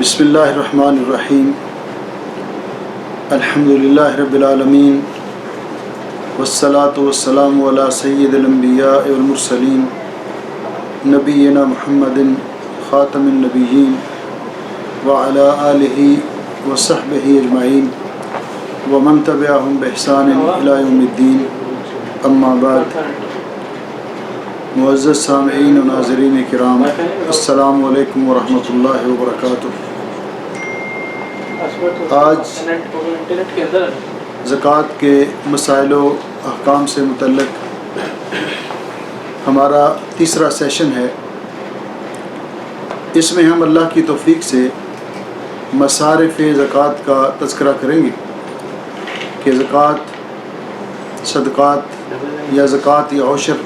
بسم اللہ الرحمن الرحیم الحمدللہ رب العالمین والصلاة والسلام علی سید الانبیاء والمرسلین نبینا محمد خاتم النبیین وعلی آلہ وصحبہ اجمعین ومن تبعہم بإحسان الی یوم الدین اما بعد۔ معزز سامعین و ناظرین کرام، السلام علیکم ورحمۃ اللہ وبرکاتہ۔ آج زکوٰۃ کے مسائل و احکام سے متعلق ہمارا تیسرا سیشن ہے۔ اس میں ہم اللہ کی توفیق سے مصارف زکوٰۃ کا تذکرہ کریں گے کہ زکوٰۃ، صدقات یا زکوٰۃ یا عشر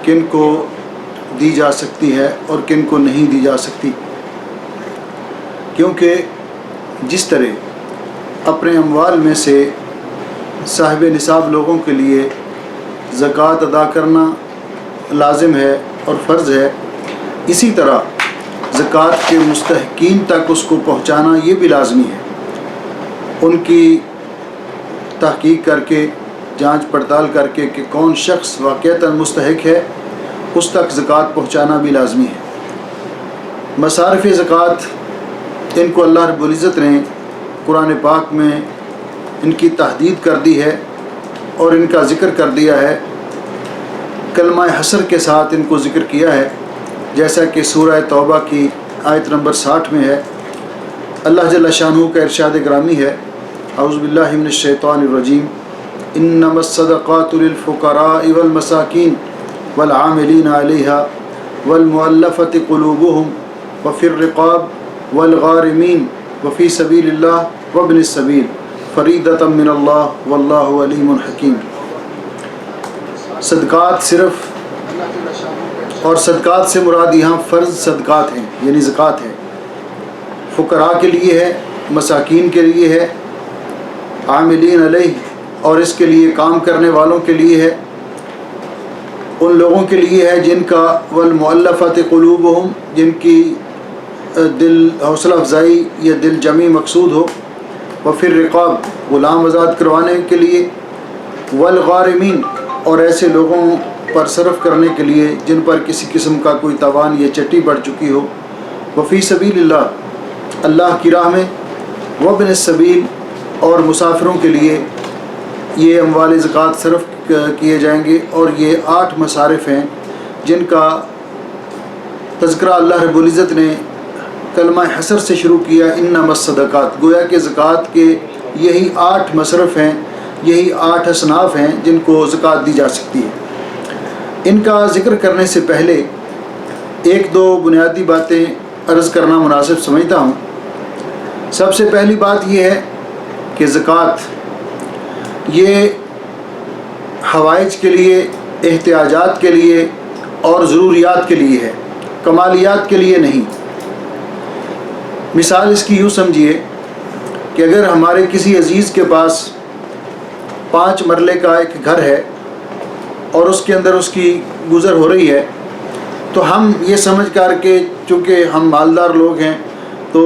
کن کو دی جا سکتی ہے اور کن کو نہیں دی جا سکتی، کیونکہ جس طرح اپنے اموال میں سے صاحب نصاب لوگوں کے لیے زکوٰۃ ادا کرنا لازم ہے اور فرض ہے، اسی طرح زکوٰۃ کے مستحقین تک اس کو پہنچانا یہ بھی لازمی ہے۔ ان کی تحقیق کر کے، جانچ پڑتال کر کے کہ کون شخص واقعتاً مستحق ہے، اس تک زکوٰۃ پہنچانا بھی لازمی ہے۔ مصارف زکوٰۃ، ان کو اللہ رب العزت نے قرآن پاک میں ان کی تحدید کر دی ہے اور ان کا ذکر کر دیا ہے، کلمہ حصر کے ساتھ ان کو ذکر کیا ہے، جیسا کہ سورہ توبہ کی آیت نمبر 60 میں ہے۔ اللہ جل شانہ کا ارشاد گرامی ہے، اعوذ باللہ من الشیطان الرجیم، انما الصدقات للفقراء والمساکین والعاملین علیہا والمؤلفۃ قلوبہم وفی الرقاب والغارمین وفی سبیل اللہ وابن السبیل فریضۃ من اللہ واللہ علیم حکیم۔ صدقات صرف، اور صدقات سے مراد یہاں فرض صدقات ہیں، یعنی زکوٰۃ ہے، فقراء کے لیے ہے، مساکین کے لیے ہے، عاملین علیہ اور اس کے لیے کام کرنے والوں کے لیے ہے، ان لوگوں کے لیے ہے جن کا والمؤلفۃ قلوبہم، جن کی دل حوصلہ افزائی یا دل جمعی مقصود ہو، وفی الرقاب غلام آزاد کروانے کے لیے، والغارمین اور ایسے لوگوں پر صرف کرنے کے لیے جن پر کسی قسم کا کوئی تاوان یا چٹی پڑ چکی ہو، وفی سبیل اللہ اللہ کی راہ میں، وابن السبیل اور مسافروں کے لیے یہ اموال زکوٰۃ صرف کیے جائیں گے۔ اور یہ 8 مصارف ہیں جن کا تذکرہ اللہ رب العزت نے کلمہ حصر سے شروع کیا، انما الصدقات، گویا کہ زکوٰۃ کے یہی 8 مصرف ہیں، یہی 8 اصناف ہیں جن کو زکوٰۃ دی جا سکتی ہے۔ ان کا ذکر کرنے سے پہلے 1-2 بنیادی باتیں عرض کرنا مناسب سمجھتا ہوں۔ سب سے پہلی بات یہ ہے کہ زکوٰۃ یہ حوائج کے لیے، احتیاجات کے لیے اور ضروریات کے لیے ہے، کمالیات کے لیے نہیں۔ مثال اس کی یوں سمجھیے کہ اگر ہمارے کسی عزیز کے پاس 5 مرلے کا ایک گھر ہے اور اس کے اندر اس کی گزر ہو رہی ہے، تو ہم یہ سمجھ کر کے، چونکہ ہم مالدار لوگ ہیں تو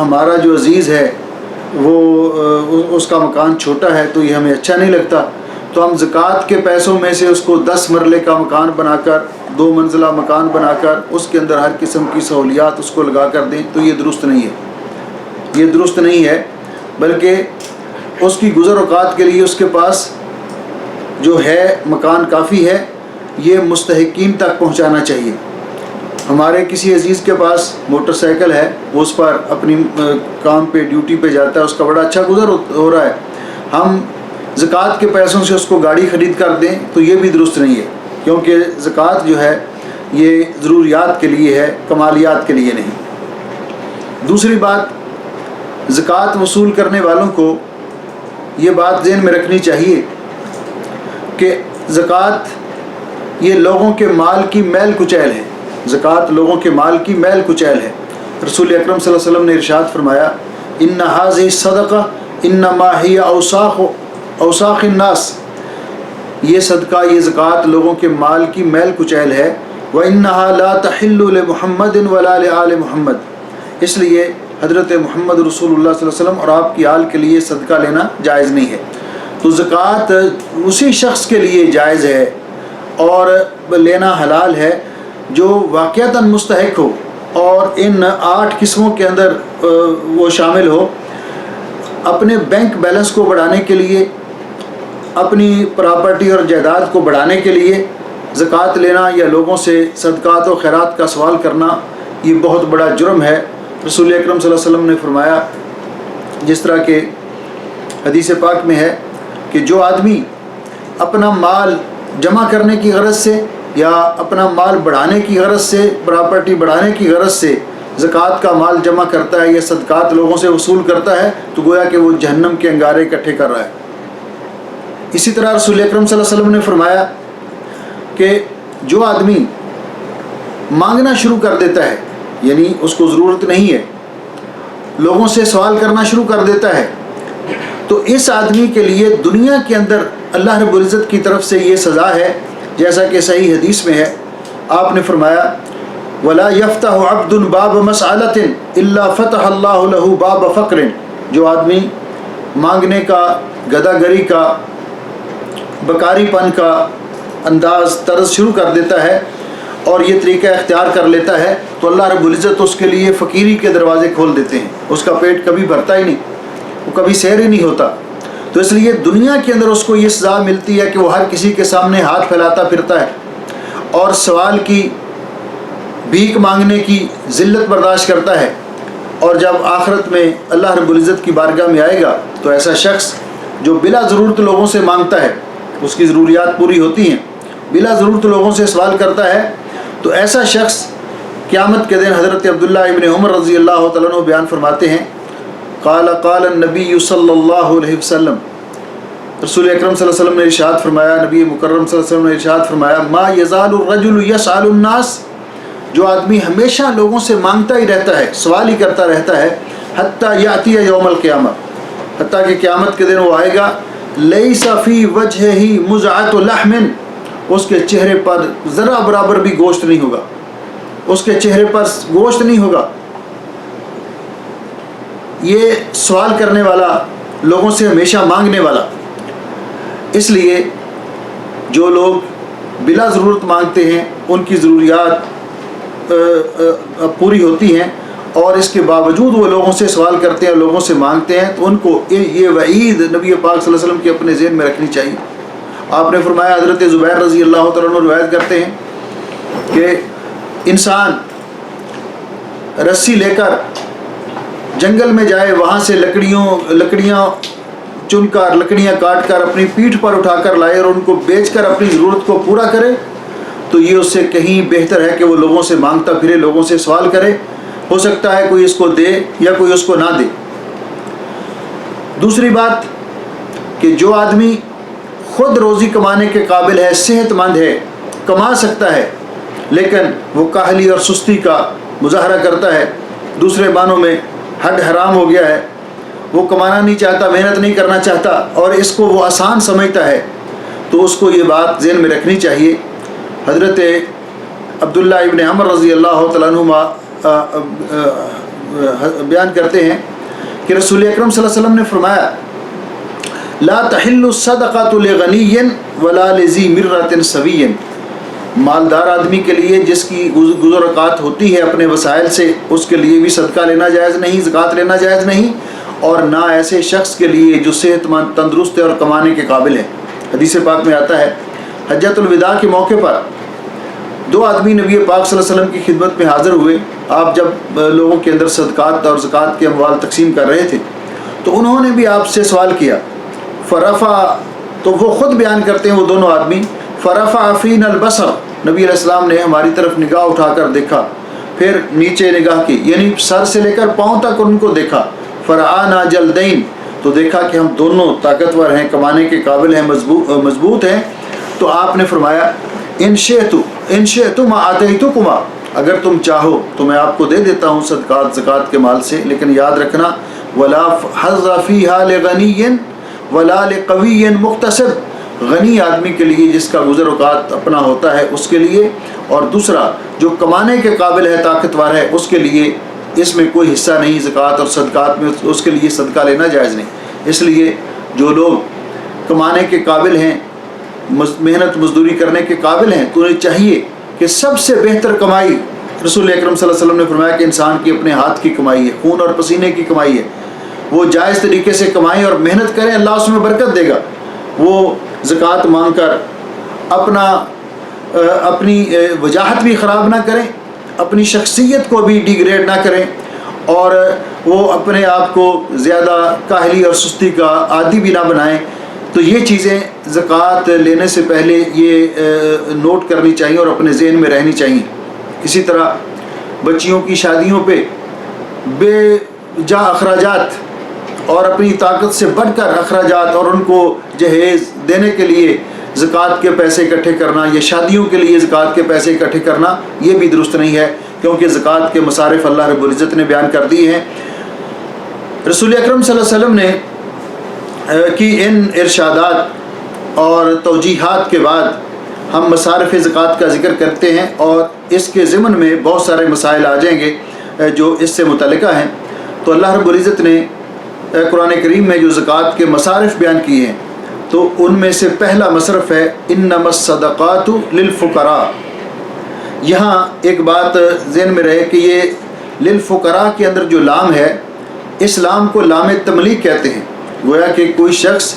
ہمارا جو عزیز ہے وہ اس کا مکان چھوٹا ہے تو یہ ہمیں اچھا نہیں لگتا، تو ہم زکوٰۃ کے پیسوں میں سے اس کو 10 مرلے کا مکان بنا کر، 2 منزلہ مکان بنا کر اس کے اندر ہر قسم کی سہولیات اس کو لگا کر دیں، تو یہ درست نہیں ہے، یہ درست نہیں ہے، بلکہ اس کی گزر اوقات کے لیے اس کے پاس جو ہے مکان کافی ہے، یہ مستحقین تک پہنچانا چاہیے۔ ہمارے کسی عزیز کے پاس موٹر سائیکل ہے، وہ اس پر اپنی کام پہ، ڈیوٹی پہ جاتا ہے، اس کا بڑا اچھا گزر ہو رہا ہے، ہم زکوٰۃ کے پیسوں سے اس کو گاڑی خرید کر دیں تو یہ بھی درست نہیں ہے، کیونکہ زکوٰۃ جو ہے یہ ضروریات کے لیے ہے، کمالیات کے لیے نہیں۔ دوسری بات، زکوٰۃ وصول کرنے والوں کو یہ بات ذہن میں رکھنی چاہیے کہ زکوٰۃ یہ لوگوں کے مال کی میل کچیل ہے، زکوٰۃ لوگوں کے مال کی میل کچیل ہے۔ رسول اکرم صلی اللہ علیہ وسلم نے ارشاد فرمایا، ان هذه الصدقہ انما هي اوساخ الناس، یہ صدقہ، یہ زکوٰۃ لوگوں کے مال کی میل کچیل ہے، وَإِنَّهَا لَا تَحِلُّ لِمُحَمَّدٍ وَلَا لِآلِ مُحَمَّدٍ، اس لیے حضرت محمد رسول اللہ صلی اللہ علیہ وسلم اور آپ کی آل کے لیے صدقہ لینا جائز نہیں ہے۔ تو زکوٰۃ اسی شخص کے لیے جائز ہے اور لینا حلال ہے جو واقعتاً مستحق ہو اور ان 8 قسموں کے اندر وہ شامل ہو۔ اپنے بینک بیلنس کو بڑھانے کے لیے، اپنی پراپرٹی اور جائیداد کو بڑھانے کے لیے زکوٰۃ لینا یا لوگوں سے صدقات و خیرات کا سوال کرنا یہ بہت بڑا جرم ہے۔ رسول اکرم صلی اللہ علیہ وسلم نے فرمایا، جس طرح کہ حدیث پاک میں ہے کہ جو آدمی اپنا مال جمع کرنے کی غرض سے یا اپنا مال بڑھانے کی غرض سے، پراپرٹی بڑھانے کی غرض سے زکوٰۃ کا مال جمع کرتا ہے یا صدقات لوگوں سے وصول کرتا ہے تو گویا کہ وہ جہنم کے انگارے اکٹھے کر رہا ہے۔ اسی طرح رسول اکرم صلی اللہ علیہ وسلم نے فرمایا کہ جو آدمی مانگنا شروع کر دیتا ہے، یعنی اس کو ضرورت نہیں ہے، لوگوں سے سوال کرنا شروع کر دیتا ہے، تو اس آدمی کے لیے دنیا کے اندر اللہ رب العزت کی طرف سے یہ سزا ہے، جیسا کہ صحیح حدیث میں ہے۔ آپ نے فرمایا وَلَا يَفْتَحُ عَبْدٌ بَابَ مَسْأَلَةٍ إِلَّا فَتَحَ اللَّهُ لَهُ بَابَ فَقْرٍ۔ جو آدمی مانگنے کا، گدا گری کا، بکاری پن کا انداز طرز شروع کر دیتا ہے اور یہ طریقہ اختیار کر لیتا ہے تو اللہ رب العزت اس کے لیے فقیری کے دروازے کھول دیتے ہیں، اس کا پیٹ کبھی بھرتا ہی نہیں، وہ کبھی سیر ہی نہیں ہوتا۔ تو اس لیے دنیا کے اندر اس کو یہ سزا ملتی ہے کہ وہ ہر کسی کے سامنے ہاتھ پھیلاتا پھرتا ہے اور سوال کی، بھیک مانگنے کی ذلت برداشت کرتا ہے، اور جب آخرت میں اللہ رب العزت کی بارگاہ میں آئے گا تو ایسا شخص جو بلا ضرورت لوگوں سے مانگتا ہے، اس کی ضروریات پوری ہوتی ہیں، بلا ضرورت لوگوں سے سوال کرتا ہے، تو ایسا شخص قیامت کے دن حضرت عبداللہ ابن عمر رضی اللہ تعالیٰ عنہ بیان فرماتے ہیں، قال النبی صلی اللہ علیہ وسلم، رسول اکرم صلی اللہ علیہ وسلم نے ارشاد فرمایا، نبی مکرم صلی اللہ علیہ وسلم نے ارشاد فرمایا، ما یزال الرجل یسأل الناس، جو آدمی ہمیشہ لوگوں سے مانگتا ہی رہتا ہے، سوال ہی کرتا رہتا ہے، حتیٰ یأتی یوم القیامہ، حتیٰ کہ قیامت کے دن وہ آئے گا، لیس فی وجہہ مزعۃ لحم، اس کے چہرے پر ذرا برابر بھی گوشت نہیں ہوگا، اس کے چہرے پر گوشت نہیں ہوگا۔ یہ سوال کرنے والا، لوگوں سے ہمیشہ مانگنے والا۔ اس لیے جو لوگ بلا ضرورت مانگتے ہیں ان کی ضروریات پوری ہوتی ہیں، اور اس کے باوجود وہ لوگوں سے سوال کرتے ہیں، لوگوں سے مانگتے ہیں، تو ان کو یہ وعید نبی پاک صلی اللہ علیہ وسلم کے اپنے ذہن میں رکھنی چاہیے۔ آپ نے فرمایا، حضرت زبیر رضی اللہ تعالیٰ عنہ روایت کرتے ہیں کہ انسان رسی لے کر جنگل میں جائے، وہاں سے لکڑیاں چن کر، لکڑیاں کاٹ کر اپنی پیٹھ پر اٹھا کر لائے اور ان کو بیچ کر اپنی ضرورت کو پورا کرے، تو یہ اس سے کہیں بہتر ہے کہ وہ لوگوں سے مانگتا پھرے، لوگوں سے سوال کرے، ہو سکتا ہے کوئی اس کو دے یا کوئی اس کو نہ دے۔ دوسری بات کہ جو آدمی خود روزی کمانے کے قابل ہے، صحت مند ہے، کما سکتا ہے، لیکن وہ کاہلی اور سستی کا مظاہرہ کرتا ہے، دوسرے معنوں میں ہڈ حرام ہو گیا ہے، وہ کمانا نہیں چاہتا، محنت نہیں کرنا چاہتا اور اس کو وہ آسان سمجھتا ہے، تو اس کو یہ بات ذہن میں رکھنی چاہیے۔ حضرت عبداللہ ابن عمر رضی اللہ تعالیٰ عنہما بیان کرتے ہیں کہ رسول اکرم صلی اللہ علیہ وسلم نے فرمایا، لا تحل الصدقۃ لغنی ولا لذی مرۃ سوی، مالدار آدمی کے لیے جس کی گزر اوقات ہوتی ہے اپنے وسائل سے، اس کے لیے بھی صدقہ لینا جائز نہیں، زکوٰۃ لینا جائز نہیں، اور نہ ایسے شخص کے لیے جو صحت مند، تندرست ہے اور کمانے کے قابل ہے۔ حدیث پاک میں آتا ہے، حجۃ الوداع کے موقع پر 2 آدمی نبی پاک صلی اللہ علیہ وسلم کی خدمت میں حاضر ہوئے۔ آپ جب لوگوں کے اندر صدقات اور زکوٰۃ کے اموال تقسیم کر رہے تھے تو انہوں نے بھی آپ سے سوال کیا، فرفع، تو وہ خود بیان کرتے ہیں وہ دونوں آدمی، فرفع فینا البصر، نبی علیہ السلام نے ہماری طرف نگاہ اٹھا کر دیکھا، پھر نیچے نگاہ کی، یعنی سر سے لے کر پاؤں تک ان کو دیکھا، فرعانا جلدین، تو دیکھا کہ ہم دونوں طاقتور ہیں، کمانے کے قابل ہیں، مضبوط ہیں، تو آپ نے فرمایا، ان شئتم آتیتکما، اگر تم چاہو تو میں آپ کو دے دیتا ہوں صدقات زکوٰۃ کے مال سے، لیکن یاد رکھنا، ولا حظ فیہا لغنی ولا لقوی مقتصد، غنی آدمی کے لیے جس کا گزر اوقات اپنا ہوتا ہے اس کے لیے، اور دوسرا جو کمانے کے قابل ہے، طاقتور ہے، اس کے لیے اس میں کوئی حصہ نہیں زکوٰۃ اور صدقات میں، اس کے لیے صدقہ لینا جائز نہیں۔ اس لیے جو لوگ کمانے کے قابل ہیں، محنت مزدوری کرنے کے قابل ہیں، تو انہیں چاہیے کہ سب سے بہتر کمائی، رسول اکرم صلی اللہ علیہ وسلم نے فرمایا کہ انسان کی اپنے ہاتھ کی کمائی ہے، خون اور پسینے کی کمائی ہے، وہ جائز طریقے سے کمائیں اور محنت کریں، اللہ اس میں برکت دے گا۔ وہ زکوٰۃ مانگ کر اپنی وجاہت بھی خراب نہ کریں، اپنی شخصیت کو بھی ڈیگریڈ نہ کریں، اور وہ اپنے آپ کو زیادہ کاہلی اور سستی کا عادی بھی نہ بنائیں۔ تو یہ چیزیں زکوٰۃ لینے سے پہلے یہ نوٹ کرنی چاہیے اور اپنے ذہن میں رہنی چاہیے۔ اسی طرح بچیوں کی شادیوں پہ بے جا اخراجات اور اپنی طاقت سے بڑھ کر اخراجات اور ان کو جہیز دینے کے لیے زکوٰۃ کے پیسے اکٹھے کرنا یا شادیوں کے لیے زکوٰۃ کے پیسے اکٹھے کرنا، یہ بھی درست نہیں ہے، کیونکہ زکوٰۃ کے مصارف اللہ رب العزت نے بیان کر دیے ہیں۔ رسول اکرم صلی اللہ علیہ وسلم نے کی ان ارشادات اور توجیحات کے بعد ہم مصارف زکوٰۃ کا ذکر کرتے ہیں، اور اس کے ضمن میں بہت سارے مسائل آ جائیں گے جو اس سے متعلقہ ہیں۔ تو اللہ رب العزت نے قرآن کریم میں جو زکوٰۃ کے مصارف بیان کیے ہیں، تو ان میں سے پہلا مصرف ہے انما الصدقات للفقراء۔ یہاں ایک بات ذہن میں رہے کہ یہ للفقراء کے اندر جو لام ہے، اس لام کو لام تملیک کہتے ہیں۔ گویا کہ کوئی شخص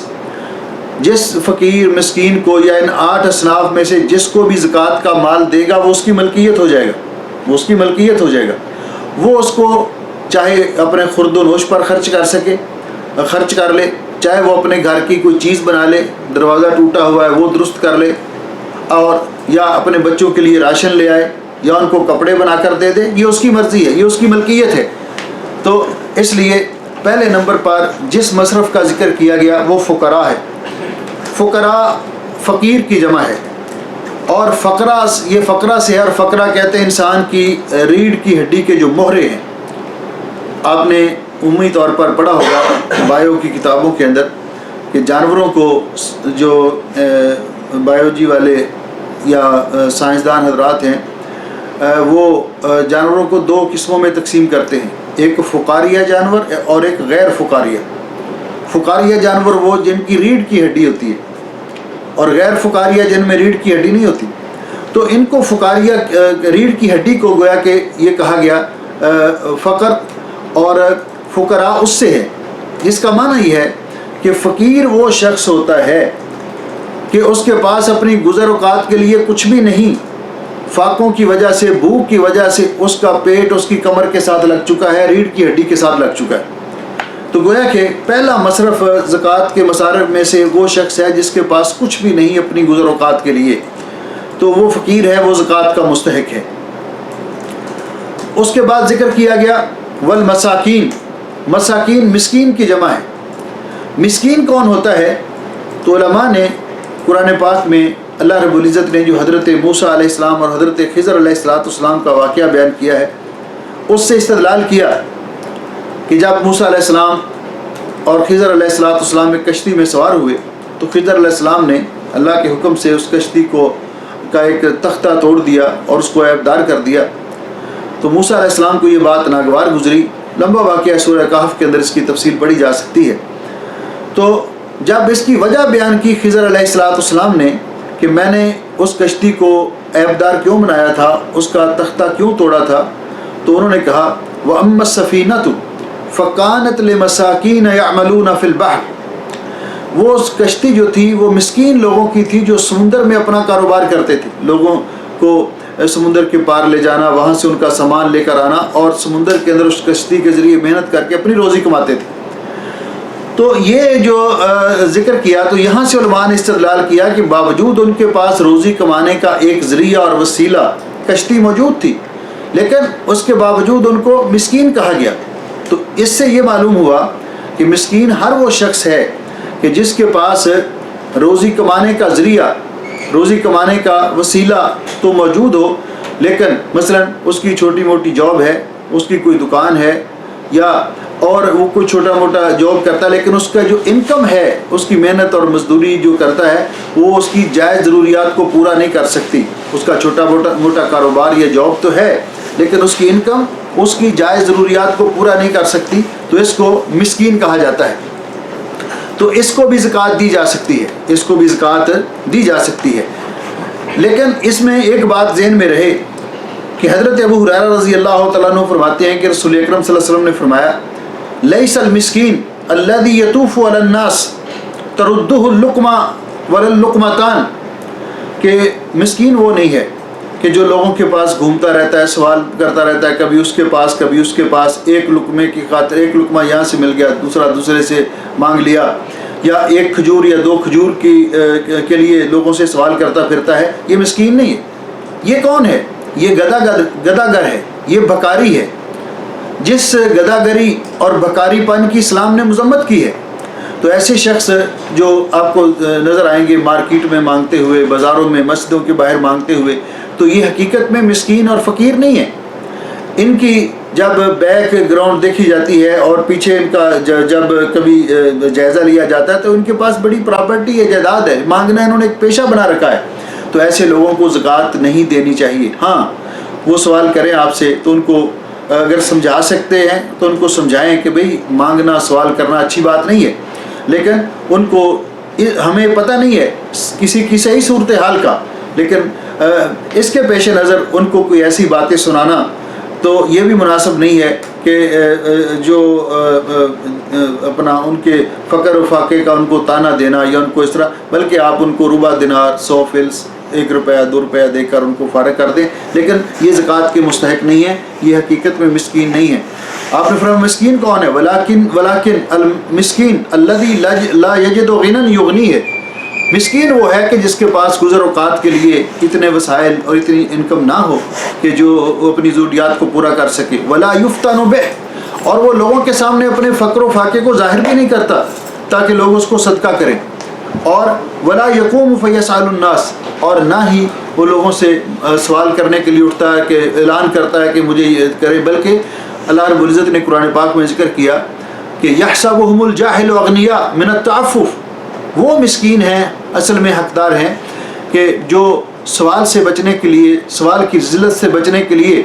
جس فقیر مسکین کو یا ان 8 اصناف میں سے جس کو بھی زکوٰۃ کا مال دے گا، وہ اس کی ملکیت ہو جائے گا، وہ اس کی ملکیت ہو جائے گا۔ وہ اس کو چاہے اپنے خرد و نوش پر خرچ کر لے، چاہے وہ اپنے گھر کی کوئی چیز بنا لے، دروازہ ٹوٹا ہوا ہے وہ درست کر لے، اور یا اپنے بچوں کے لیے راشن لے آئے یا ان کو کپڑے بنا کر دے دے، یہ اس کی مرضی ہے، یہ اس کی ملکیت ہے۔ تو اس لیے پہلے نمبر پر جس مصرف کا ذکر کیا گیا وہ فقراء ہے۔ فقراء فقیر کی جمع ہے، اور فقرہ یہ فقرہ سے، اور فقرہ کہتے ہیں انسان کی ریڑھ کی ہڈی کے جو مہرے ہیں۔ آپ نے عمومی طور پر پڑھا ہوگا بایو کی کتابوں کے اندر کہ جانوروں کو جو بایولوجی والے یا سائنسدان حضرات ہیں، وہ جانوروں کو 2 قسموں میں تقسیم کرتے ہیں، ایک فقاریہ جانور اور ایک غیر فقاریہ۔ فقاریہ جانور وہ جن کی ریڑھ کی ہڈی ہوتی ہے، اور غیر فقاریہ جن میں ریڑھ کی ہڈی نہیں ہوتی۔ تو ان کو فقاریہ ریڑھ کی ہڈی کو گویا کہ یہ کہا گیا فقر، اور فقراء اس سے ہے، جس کا معنی یہ ہے کہ فقیر وہ شخص ہوتا ہے کہ اس کے پاس اپنی گزر اوقات کے لیے کچھ بھی نہیں، فاقوں کی وجہ سے، بھوک کی وجہ سے اس کا پیٹ اس کی کمر کے ساتھ لگ چکا ہے، ریڑھ کی ہڈی کے ساتھ لگ چکا ہے۔ تو گویا کہ پہلا مصرف زکوٰۃ کے مصارف میں سے وہ شخص ہے جس کے پاس کچھ بھی نہیں اپنی گزر اوقات کے لیے، تو وہ فقیر ہے، وہ زکوٰۃ کا مستحق ہے۔ اس کے بعد ذکر کیا گیا والمساکین، مساکین مسکین کی جمع ہے۔ مسکین کون ہوتا ہے؟ تو علماء نے قرآن پاک میں اللہ رب العزت نے جو حضرت موسیٰ علیہ السلام اور حضرت خضر علیہ السلام کا واقعہ بیان کیا ہے، اس سے استدلال کیا کہ جب موسیٰ علیہ السلام اور خضر علیہ السلام ایک کشتی میں سوار ہوئے، تو خضر علیہ السلام نے اللہ کے حکم سے اس کشتی کا ایک تختہ توڑ دیا اور اس کو عیبدار کر دیا۔ تو موسیٰ علیہ السلام کو یہ بات ناگوار گزری، لمبا واقعہ سورہ کہف کے اندر اس کی تفصیل پڑھی جا سکتی ہے۔ تو جب اس کی وجہ بیان کی خضر علیہ السلام نے کہ میں نے اس کشتی کو عیبدار کیوں بنایا تھا، اس کا تختہ کیوں توڑا تھا، تو انہوں نے کہا وَأَمَّا السَّفِينَةُ فَكَانَتْ لِمَسَاكِينَ يَعْمَلُونَ فِي الْبَحْرِ، وہ اس کشتی جو تھی وہ مسکین لوگوں کی تھی جو سمندر میں اپنا کاروبار کرتے تھے، لوگوں کو سمندر کے پار لے جانا، وہاں سے ان کا سامان لے کر آنا، اور سمندر کے اندر اس کشتی کے ذریعے محنت کر کے اپنی روزی کماتے تھے۔ تو یہ جو ذکر کیا، تو یہاں سے علماء نے استدلال کیا کہ باوجود ان کے پاس روزی کمانے کا ایک ذریعہ اور وسیلہ کشتی موجود تھی، لیکن اس کے باوجود ان کو مسکین کہا گیا۔ تو اس سے یہ معلوم ہوا کہ مسکین ہر وہ شخص ہے کہ جس کے پاس روزی کمانے کا ذریعہ، روزی کمانے کا وسیلہ تو موجود ہو، لیکن مثلا اس کی چھوٹی موٹی جاب ہے، اس کی کوئی دکان ہے، یا اور وہ کوئی چھوٹا موٹا جاب کرتا ہے، لیکن اس کا جو انکم ہے، اس کی محنت اور مزدوری جو کرتا ہے، وہ اس کی جائز ضروریات کو پورا نہیں کر سکتی۔ اس کا چھوٹا موٹا کاروبار یا جاب تو ہے، لیکن اس کی انکم اس کی جائز ضروریات کو پورا نہیں کر سکتی تو اس کو مسکین کہا جاتا ہے. تو اس کو بھی زکوٰۃ دی جا سکتی ہے، اس کو بھی زکوٰۃ دی جا سکتی ہے. لیکن اس میں ایک بات ذہن میں رہے کہ حضرت ابو ہریرہ رضی اللہ تعالیٰ عنہ فرماتے ہیں کہ رسول اکرم صلی اللہ علیہ وسلم نے فرمایا لیس المسکین الذی یطوف علی الناس تردہ اللقمہ ولا اللقمتان، کہ مسکین وہ نہیں ہے کہ جو لوگوں کے پاس گھومتا رہتا ہے، سوال کرتا رہتا ہے، کبھی اس کے پاس کبھی اس کے پاس، ایک لقمے کی خاطر ایک لقمہ یہاں سے مل گیا دوسرا دوسرے سے مانگ لیا، یا ایک کھجور یا دو کھجور کے لیے لوگوں سے سوال کرتا پھرتا ہے. یہ مسکین نہیں ہے. یہ کون ہے؟ یہ گداگر ہے، یہ بھکاری ہے، جس گداگری اور بھکاری پن کی اسلام نے مذمت کی ہے. تو ایسے شخص جو آپ کو نظر آئیں گے مارکیٹ میں مانگتے ہوئے، بازاروں میں، مسجدوں کے باہر مانگتے ہوئے، تو یہ حقیقت میں مسکین اور فقیر نہیں ہے. ان کی جب بیک گراؤنڈ دیکھی جاتی ہے اور پیچھے ان کا جب کبھی جائزہ لیا جاتا ہے تو ان کے پاس بڑی پراپرٹی ہے، جائیداد ہے، مانگنا انہوں نے ایک پیشہ بنا رکھا ہے. تو ایسے لوگوں کو زکوٰۃ نہیں دینی چاہیے. ہاں وہ سوال کریں آپ سے تو ان کو اگر سمجھا سکتے ہیں تو ان کو سمجھائیں کہ بھئی مانگنا سوال کرنا اچھی بات نہیں ہے، لیکن ان کو ہمیں پتہ نہیں ہے کسی کی صحیح صورتحال کا، لیکن اس کے پیش نظر ان کو کوئی ایسی باتیں سنانا تو یہ بھی مناسب نہیں ہے کہ جو اپنا ان کے فقر و فاقے کا ان کو تانا دینا یا ان کو اس طرح، بلکہ آپ ان کو ربع دینار، 100 فلس، 1 روپیہ 2 روپیہ دے کر ان کو فارغ کر دیں. لیکن یہ زکوٰۃ کے مستحق نہیں ہے، یہ حقیقت میں مسکین نہیں ہے. آپ نے فرمایا مسکین کون ہے؟ ولیکن المسکین الذی لا یجد غنی یغنی ہے. مسکین وہ ہے کہ جس کے پاس گزر اوقات کے لیے اتنے وسائل اور اتنی انکم نہ ہو کہ جو اپنی ضروریات کو پورا کر سکے. ولا یفتن بہ، اور وہ لوگوں کے سامنے اپنے فقر و فاقے کو ظاہر بھی نہیں کرتا تاکہ لوگ اس کو صدقہ کریں. اور ولا یقوم فیسأل الناس، اور نہ ہی وہ لوگوں سے سوال کرنے کے لیے اٹھتا ہے کہ اعلان کرتا ہے کہ مجھے یہ کرے، بلکہ اللہ رب العزت نے قرآن پاک میں ذکر کیا کہ یحسبهم الجاہل اغنیاء من التعفف. وہ مسکین ہیں، اصل میں حقدار ہیں کہ جو سوال سے بچنے کے لیے، سوال کی ذلت سے بچنے کے لیے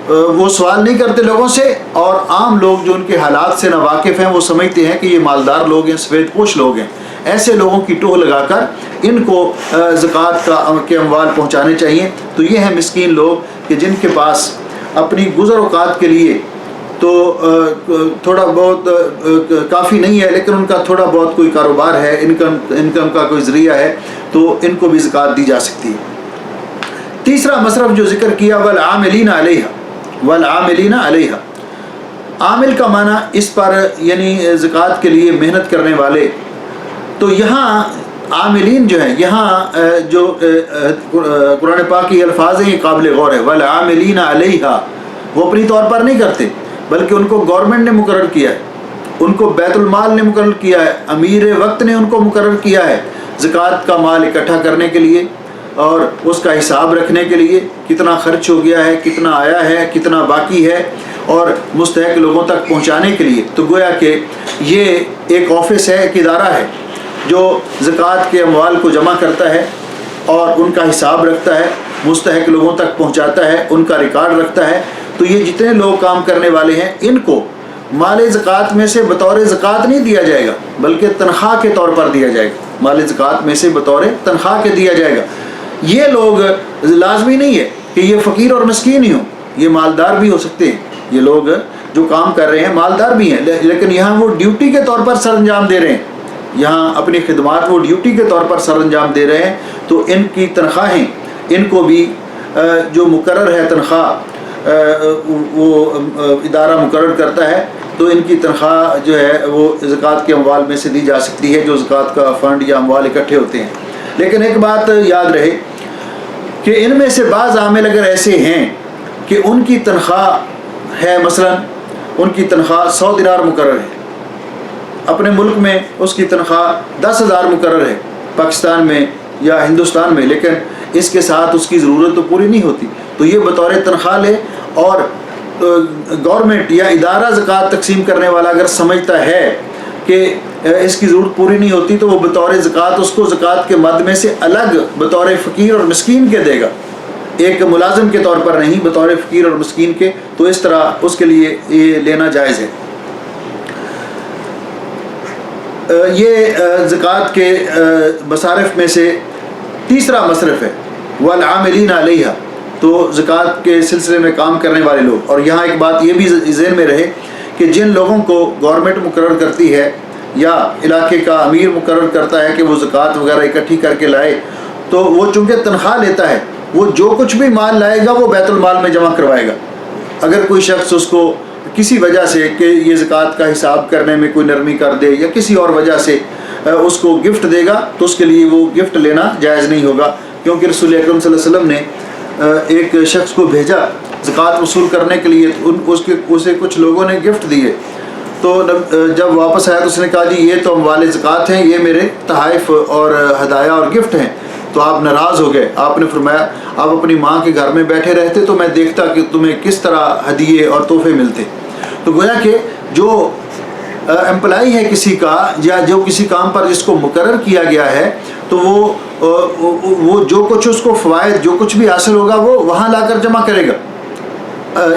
وہ سوال نہیں کرتے لوگوں سے، اور عام لوگ جو ان کے حالات سے ناواقف ہیں وہ سمجھتے ہیں کہ یہ مالدار لوگ ہیں، سفید پوش لوگ ہیں. ایسے لوگوں کی ٹوہ لگا کر ان کو زکوٰۃ کے اموال پہنچانے چاہیے. تو یہ ہیں مسکین لوگ کہ جن کے پاس اپنی گزر اوقات کے لیے تو تھوڑا بہت کافی نہیں ہے، لیکن ان کا تھوڑا بہت کوئی کاروبار ہے، انکم کا کوئی ذریعہ ہے، تو ان کو بھی زکوٰۃ دی جا سکتی ہے. تیسرا مصرف جو ذکر کیا والعاملین علیہا، والعاملین علیہا، عامل کا معنی اس پر یعنی زکوٰۃ کے لیے محنت کرنے والے. تو یہاں عاملین جو ہیں، یہاں جو قرآن پاک کی الفاظ ہیں یہ قابل غور ہے. والعاملین علیہا، وہ اپنی طور پر نہیں کرتے بلکہ ان کو گورنمنٹ نے مقرر کیا ہے، ان کو بیت المال نے مقرر کیا ہے، امیر وقت نے ان کو مقرر کیا ہے زکوٰۃ کا مال اکٹھا کرنے کے لیے اور اس کا حساب رکھنے کے لیے، کتنا خرچ ہو گیا ہے، کتنا آیا ہے، کتنا باقی ہے، اور مستحق لوگوں تک پہنچانے کے لیے. تو گویا کہ یہ ایک آفس ہے، ایک ادارہ ہے جو زکوٰۃ کے اموال کو جمع کرتا ہے اور ان کا حساب رکھتا ہے، مستحق لوگوں تک پہنچاتا ہے، ان کا ریکارڈ رکھتا ہے. تو یہ جتنے لوگ کام کرنے والے ہیں ان کو مال زکوٰۃ میں سے بطور زکوٰۃ نہیں دیا جائے گا بلکہ تنخواہ کے طور پر دیا جائے گا. مال زکوٰۃ میں سے بطور تنخواہ کے دیا جائے گا. یہ لوگ لازمی نہیں ہے کہ یہ فقیر اور مسکین ہی ہوں، یہ مالدار بھی ہو سکتے ہیں. یہ لوگ جو کام کر رہے ہیں مالدار بھی ہیں، لیکن یہاں وہ ڈیوٹی کے طور پر سر انجام دے رہے ہیں، یہاں اپنی خدمات وہ ڈیوٹی کے طور پر سر انجام دے رہے ہیں. تو ان کی تنخواہیں، ان کو بھی جو مقرر ہے تنخواہ وہ ادارہ مقرر کرتا ہے، تو ان کی تنخواہ جو ہے وہ زکوٰۃ کے اموال میں سے دی جا سکتی ہے جو زکوٰۃ کا فنڈ یا اموال اکٹھے ہوتے ہیں. لیکن ایک بات یاد رہے کہ ان میں سے بعض عامل اگر ایسے ہیں کہ ان کی تنخواہ ہے، مثلا ان کی تنخواہ 100 دینار مقرر ہے، اپنے ملک میں اس کی تنخواہ 10,000 مقرر ہے پاکستان میں یا ہندوستان میں، لیکن اس کے ساتھ اس کی ضرورت تو پوری نہیں ہوتی. تو یہ بطور تنخواہ لے، اور گورنمنٹ یا ادارہ زکوٰۃ تقسیم کرنے والا اگر سمجھتا ہے کہ اس کی ضرورت پوری نہیں ہوتی تو وہ بطور زکوٰۃ اس کو زکوٰۃ کے مد میں سے الگ بطور فقیر اور مسکین کے دے گا. ایک ملازم کے طور پر نہیں، بطور فقیر اور مسکین کے، تو اس طرح اس کے لیے یہ لینا جائز ہے۔ یہ زکوٰۃ کے مصارف میں سے تیسرا مصرف ہے والعاملین علیہا، تو زکوٰۃ کے سلسلے میں کام کرنے والے لوگ۔ اور یہاں ایک بات یہ بھی ذہن میں رہے کہ جن لوگوں کو گورنمنٹ مقرر کرتی ہے یا علاقے کا امیر مقرر کرتا ہے کہ وہ زکوٰۃ وغیرہ اکٹھی کر کے لائے، تو وہ چونکہ تنخواہ لیتا ہے، وہ جو کچھ بھی مال لائے گا وہ بیت المال میں جمع کروائے گا۔ اگر کوئی شخص اس کو کسی وجہ سے کہ یہ زکوٰۃ کا حساب کرنے میں کوئی نرمی کر دے یا کسی اور وجہ سے اس کو گفٹ دے گا، تو اس کے لیے وہ گفٹ لینا جائز نہیں ہوگا، کیونکہ رسول اکرم صلی اللہ علیہ وسلم نے ایک شخص کو بھیجا زکوٰۃ وصول کرنے کے لیے، اسے کچھ لوگوں نے گفٹ دیے، تو جب واپس آیا تو اس نے کہا جی یہ تو اموال زکوٰۃ ہیں، یہ میرے تحائف اور ہدایہ اور گفٹ ہیں۔ تو آپ ناراض ہو گئے۔ آپ نے فرمایا آپ اپنی ماں کے گھر میں بیٹھے رہتے تو میں دیکھتا کہ تمہیں کس طرح ہدیے اور تحفے ملتے۔ تو گویا کہ جو امپلائی ہے کسی کا یا جو کسی کام پر جس کو مقرر کیا گیا ہے، تو وہ جو کچھ اس کو فوائد جو کچھ بھی حاصل ہوگا وہ وہاں لا کر جمع کرے گا،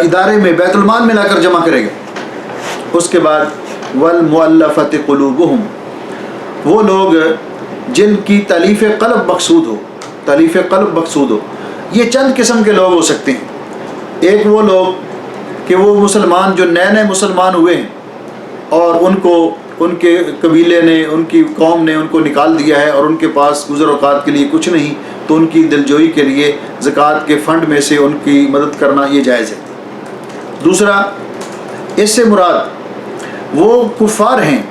ادارے میں بیت المال میں لا کر جمع کرے گا۔ اس کے بعد والمؤلفۃ قلوبہم، وہ لوگ جن کی تالیف قلب مقصود ہو، تالیف قلب مقصود ہو، یہ چند قسم کے لوگ ہو سکتے ہیں۔ ایک وہ لوگ کہ وہ مسلمان جو نئے نئے مسلمان ہوئے ہیں اور ان کو ان کے قبیلے نے، ان کی قوم نے ان کو نکال دیا ہے اور ان کے پاس گزر اوقات کے لیے کچھ نہیں، تو ان کی دلجوئی کے لیے زکوٰۃ کے فنڈ میں سے ان کی مدد کرنا یہ جائز ہے۔ دوسرا، اس سے مراد وہ کفار ہیں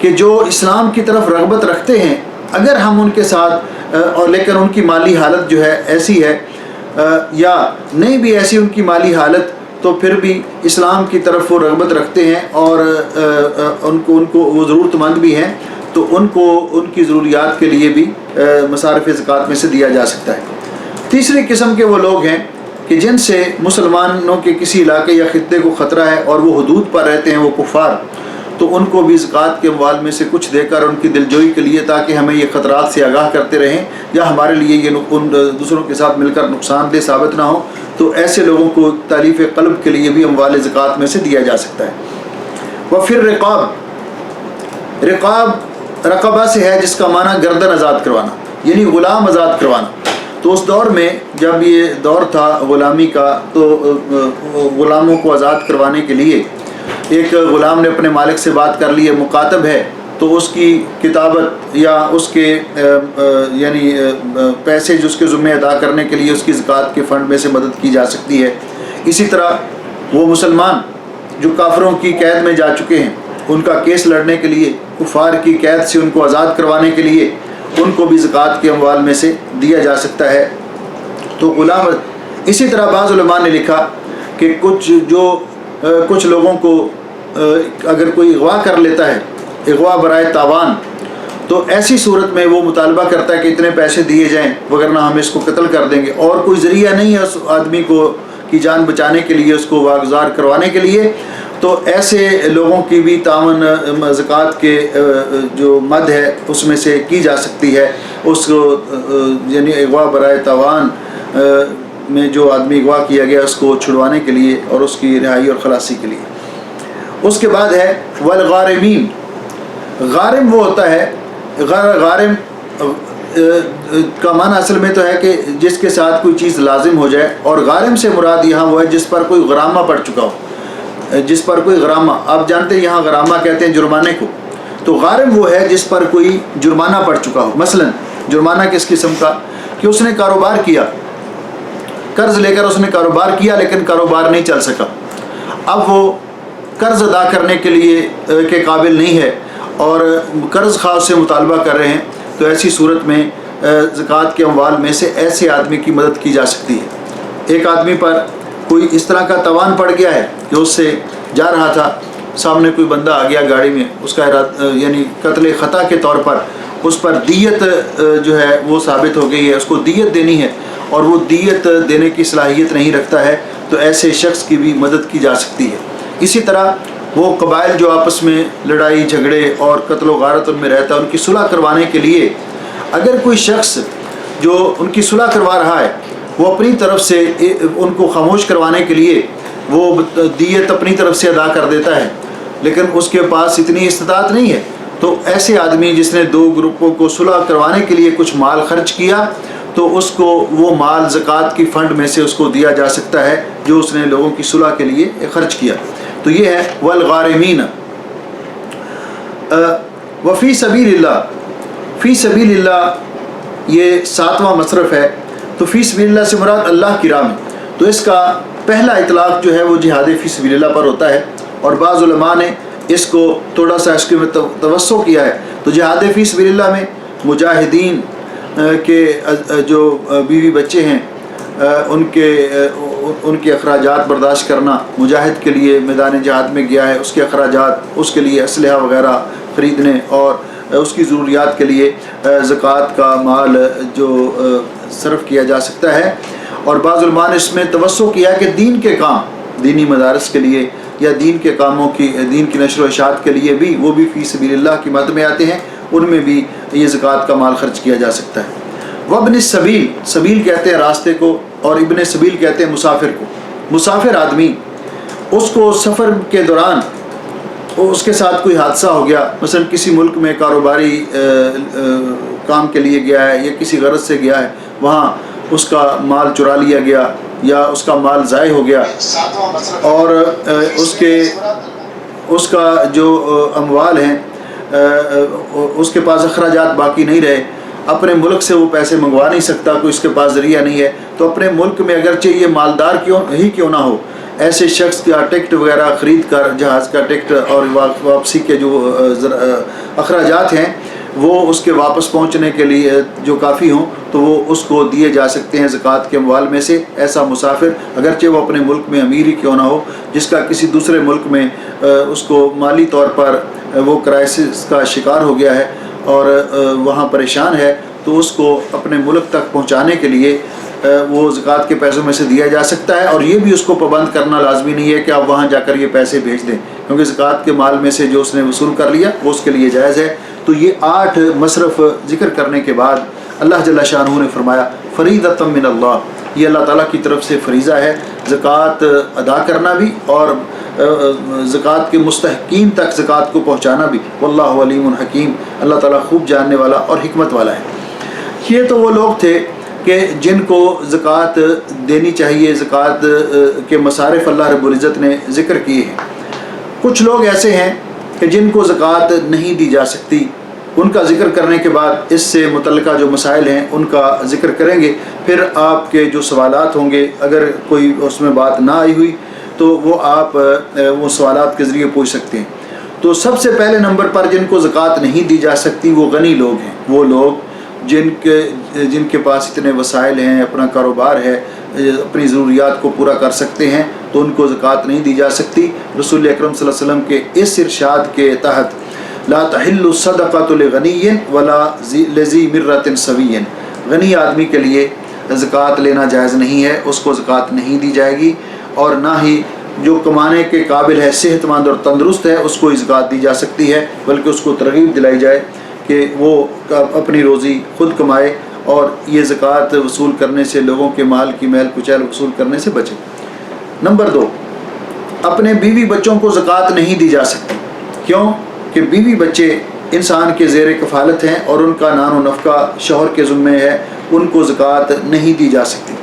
کہ جو اسلام کی طرف رغبت رکھتے ہیں، اگر ہم ان کے ساتھ اور لیکن ان کی مالی حالت جو ہے ایسی ہے یا نہیں بھی ایسی ان کی مالی حالت، تو پھر بھی اسلام کی طرف وہ رغبت رکھتے ہیں اور ان کو وہ ضرورت مند بھی ہیں، تو ان کو ان کی ضروریات کے لیے بھی مصارف زکوٰۃ میں سے دیا جا سکتا ہے۔ تیسری قسم کے وہ لوگ ہیں کہ جن سے مسلمانوں کے کسی علاقے یا خطے کو خطرہ ہے اور وہ حدود پر رہتے ہیں، وہ کفار، تو ان کو بھی زکوٰۃ کے اموال میں سے کچھ دے کر ان کی دلجوئی کے لیے، تاکہ ہمیں یہ خطرات سے آگاہ کرتے رہیں یا ہمارے لیے یہ دوسروں کے ساتھ مل کر نقصان دہ ثابت نہ ہو، تو ایسے لوگوں کو تالیف قلب کے لیے بھی اموال زکوٰۃ میں سے دیا جا سکتا ہے۔ وفر رقاب، رقاب رقبہ سے ہے جس کا معنی گردن آزاد کروانا، یعنی غلام آزاد کروانا۔ تو اس دور میں جب یہ دور تھا غلامی کا، تو غلاموں کو آزاد کروانے کے لیے ایک غلام نے اپنے مالک سے بات کر لی ہے، مکاتب ہے، تو اس کی کتابت یا اس کے یعنی پیسے جو اس کے ذمہ ادا کرنے کے لیے اس کی زکوٰۃ کے فنڈ میں سے مدد کی جا سکتی ہے۔ اسی طرح وہ مسلمان جو کافروں کی قید میں جا چکے ہیں، ان کا کیس لڑنے کے لیے، کفار کی قید سے ان کو آزاد کروانے کے لیے ان کو بھی زکوٰۃ کے اموال میں سے دیا جا سکتا ہے۔ تو غلام، اسی طرح بعض علماء نے لکھا کہ کچھ لوگوں کو اگر کوئی اغوا کر لیتا ہے، اغوا برائے تاوان، تو ایسی صورت میں وہ مطالبہ کرتا ہے کہ اتنے پیسے دیے جائیں ورنہ ہم اس کو قتل کر دیں گے، اور کوئی ذریعہ نہیں ہے اس آدمی کو کی جان بچانے کے لیے، اس کو واگزار کروانے کے لیے، تو ایسے لوگوں کی بھی تعاون زکوٰۃ کے جو مد ہے اس میں سے کی جا سکتی ہے۔ اس کو یعنی اغوا برائے تاوان میں جو آدمی اغوا کیا گیا اس کو چھڑوانے کے لیے اور اس کی رہائی اور خلاصی کے لیے۔ اس کے بعد ہے والغارمین، غارم وہ ہوتا ہے، غارم کا معنی اصل میں تو ہے کہ جس کے ساتھ کوئی چیز لازم ہو جائے، اور غارم سے مراد یہاں وہ ہے جس پر کوئی غرامہ پڑ چکا ہو، جس پر کوئی غرامہ، آپ جانتے ہیں یہاں غرامہ کہتے ہیں جرمانے کو، تو غارم وہ ہے جس پر کوئی جرمانہ پڑ چکا ہو۔ مثلا جرمانہ کس قسم کا؟ کہ اس نے کاروبار کیا، قرض لے کر اس نے کاروبار کیا لیکن کاروبار نہیں چل سکا، اب وہ قرض ادا کرنے کے لیے کے قابل نہیں ہے اور قرض خواہ سے مطالبہ کر رہے ہیں، تو ایسی صورت میں زکوٰۃ کے اموال میں سے ایسے آدمی کی مدد کی جا سکتی ہے۔ ایک آدمی پر کوئی اس طرح کا تاوان پڑ گیا ہے کہ اس سے جا رہا تھا، سامنے کوئی بندہ آ گیا گاڑی میں، اس کا یعنی قتل خطا کے طور پر اس پر دیت جو ہے وہ ثابت ہو گئی ہے، اس کو دیت دینی ہے اور وہ دیت دینے کی صلاحیت نہیں رکھتا ہے، تو ایسے شخص کی بھی مدد کی جا سکتی ہے۔ اسی طرح وہ قبائل جو آپس میں لڑائی جھگڑے اور قتل و غارت ان میں رہتا ہے، ان کی صلح کروانے کے لیے اگر کوئی شخص جو ان کی صلح کروا رہا ہے وہ اپنی طرف سے ان کو خاموش کروانے کے لیے وہ دیت اپنی طرف سے ادا کر دیتا ہے، لیکن اس کے پاس اتنی استطاعت نہیں ہے، تو ایسے آدمی جس نے دو گروپوں کو صلح کروانے کے لیے کچھ مال خرچ کیا تو اس کو وہ مال زکوٰۃ کی فنڈ میں سے اس کو دیا جا سکتا ہے جو اس نے لوگوں کی صلح کے لیے خرچ کیا۔ تو یہ ہے والغارمین۔ وفی سبیل اللہ، فی سبیل اللہ یہ 7واں مصرف ہے، تو فی سبیل اللہ سے مراد اللہ کی راہ میں، تو اس کا پہلا اطلاق جو ہے وہ جہاد فی سبیل اللہ پر ہوتا ہے، اور بعض علماء نے اس کو تھوڑا سا اس کے میں توسع کیا ہے، تو جہاد فی سبیل اللہ میں مجاہدین کے جو بیوی بچے ہیں ان کے اخراجات برداشت کرنا، مجاہد کے لیے میدان جہاد میں گیا ہے اس کے اخراجات، اس کے لیے اسلحہ وغیرہ خریدنے اور اس کی ضروریات کے لیے زکوٰۃ کا مال جو صرف کیا جا سکتا ہے۔ اور بعض علماء نے اس میں توسع کیا کہ دین کے کام، دینی مدارس کے لیے یا دین کے کاموں کی، دین کی نشر و اشاعت کے لیے بھی وہ بھی فی سبیل اللہ کی مد میں آتے ہیں، ان میں بھی یہ زکوٰۃ کا مال خرچ کیا جا سکتا ہے۔ وابن السبیل، سبیل کہتے ہیں راستے کو، اور ابن سبیل کہتے ہیں مسافر کو۔ مسافر آدمی، اس کو سفر کے دوران اس کے ساتھ کوئی حادثہ ہو گیا، مثلا کسی ملک میں کاروباری کام کے لیے گیا ہے یا کسی غرض سے گیا ہے، وہاں اس کا مال چرا لیا گیا یا اس کا مال ضائع ہو گیا، اور اس کا جو اموال ہیں اس کے پاس اخراجات باقی نہیں رہے، اپنے ملک سے وہ پیسے منگوا نہیں سکتا، کوئی اس کے پاس ذریعہ نہیں ہے، تو اپنے ملک میں اگرچہ یہ مالدار کیوں نہ ہو، ایسے شخص کا ٹکٹ وغیرہ خرید کر، جہاز کا ٹکٹ اور واپسی کے جو اخراجات ہیں وہ اس کے واپس پہنچنے کے لیے جو کافی ہوں تو وہ اس کو دیے جا سکتے ہیں زکوٰۃ کے اموال میں سے۔ ایسا مسافر اگرچہ وہ اپنے ملک میں امیر ہی کیوں نہ ہو، جس کا کسی دوسرے ملک میں اس کو مالی طور پر وہ کرائسس کا شکار ہو گیا ہے اور وہاں پریشان ہے، تو اس کو اپنے ملک تک پہنچانے کے لیے وہ زکوٰۃ کے پیسوں میں سے دیا جا سکتا ہے، اور یہ بھی اس کو پابند کرنا لازمی نہیں ہے کہ آپ وہاں جا کر یہ پیسے بھیج دیں، کیونکہ زکوٰۃ کے مال میں سے جو اس نے وصول کر لیا وہ اس کے لیے جائز ہے۔ تو یہ 8 مصرف ذکر کرنے کے بعد اللہ جل شانہ نے فرمایا فریضۃ من اللہ، یہ اللہ تعالیٰ کی طرف سے فریضہ ہے زکوٰۃ ادا کرنا بھی اور زکوٰۃ کے مستحقین تک زکوٰۃ کو پہنچانا بھی، واللہ علیم حکیم، اللہ تعالیٰ خوب جاننے والا اور حکمت والا ہے۔ یہ تو وہ لوگ تھے کہ جن کو زکوٰۃ دینی چاہیے، زکوٰۃ کے مصارف اللہ رب العزت نے ذکر کیے ہیں۔ کچھ لوگ ایسے ہیں کہ جن کو زکوٰۃ نہیں دی جا سکتی، ان کا ذکر کرنے کے بعد اس سے متعلقہ جو مسائل ہیں ان کا ذکر کریں گے، پھر آپ کے جو سوالات ہوں گے اگر کوئی اس میں بات نہ آئی ہوئی تو وہ آپ وہ سوالات کے ذریعے پوچھ سکتے ہیں۔ تو سب سے پہلے نمبر پر جن کو زکوٰۃ نہیں دی جا سکتی وہ غنی لوگ ہیں، وہ لوگ جن کے پاس اتنے وسائل ہیں، اپنا کاروبار ہے، اپنی ضروریات کو پورا کر سکتے ہیں، تو ان کو زکوٰۃ نہیں دی جا سکتی۔ رسول اکرم صلی اللہ علیہ وسلم کے اس ارشاد کے تحت لا تحل الصدقۃ لغنی ولا لذی مرۃ سوی، غنی آدمی کے لیے زکوٰۃ لینا جائز نہیں ہے، اس کو زکوٰۃ نہیں دی جائے گی، اور نہ ہی جو کمانے کے قابل ہے، صحت مند اور تندرست ہے، اس کو زکوٰۃ دی جا سکتی ہے، بلکہ اس کو ترغیب دلائی جائے کہ وہ اپنی روزی خود کمائے اور یہ زکوٰۃ وصول کرنے سے، لوگوں کے مال کی میل کچیل وصول کرنے سے بچے۔ نمبر 2، اپنے بیوی بچوں کو زکوٰۃ نہیں دی جا سکتی، کیوں کہ بیوی بچے انسان کے زیر کفالت ہیں اور ان کا نان و نفقہ شوہر کے ذمے ہے، ان کو زکوٰۃ نہیں دی جا سکتی۔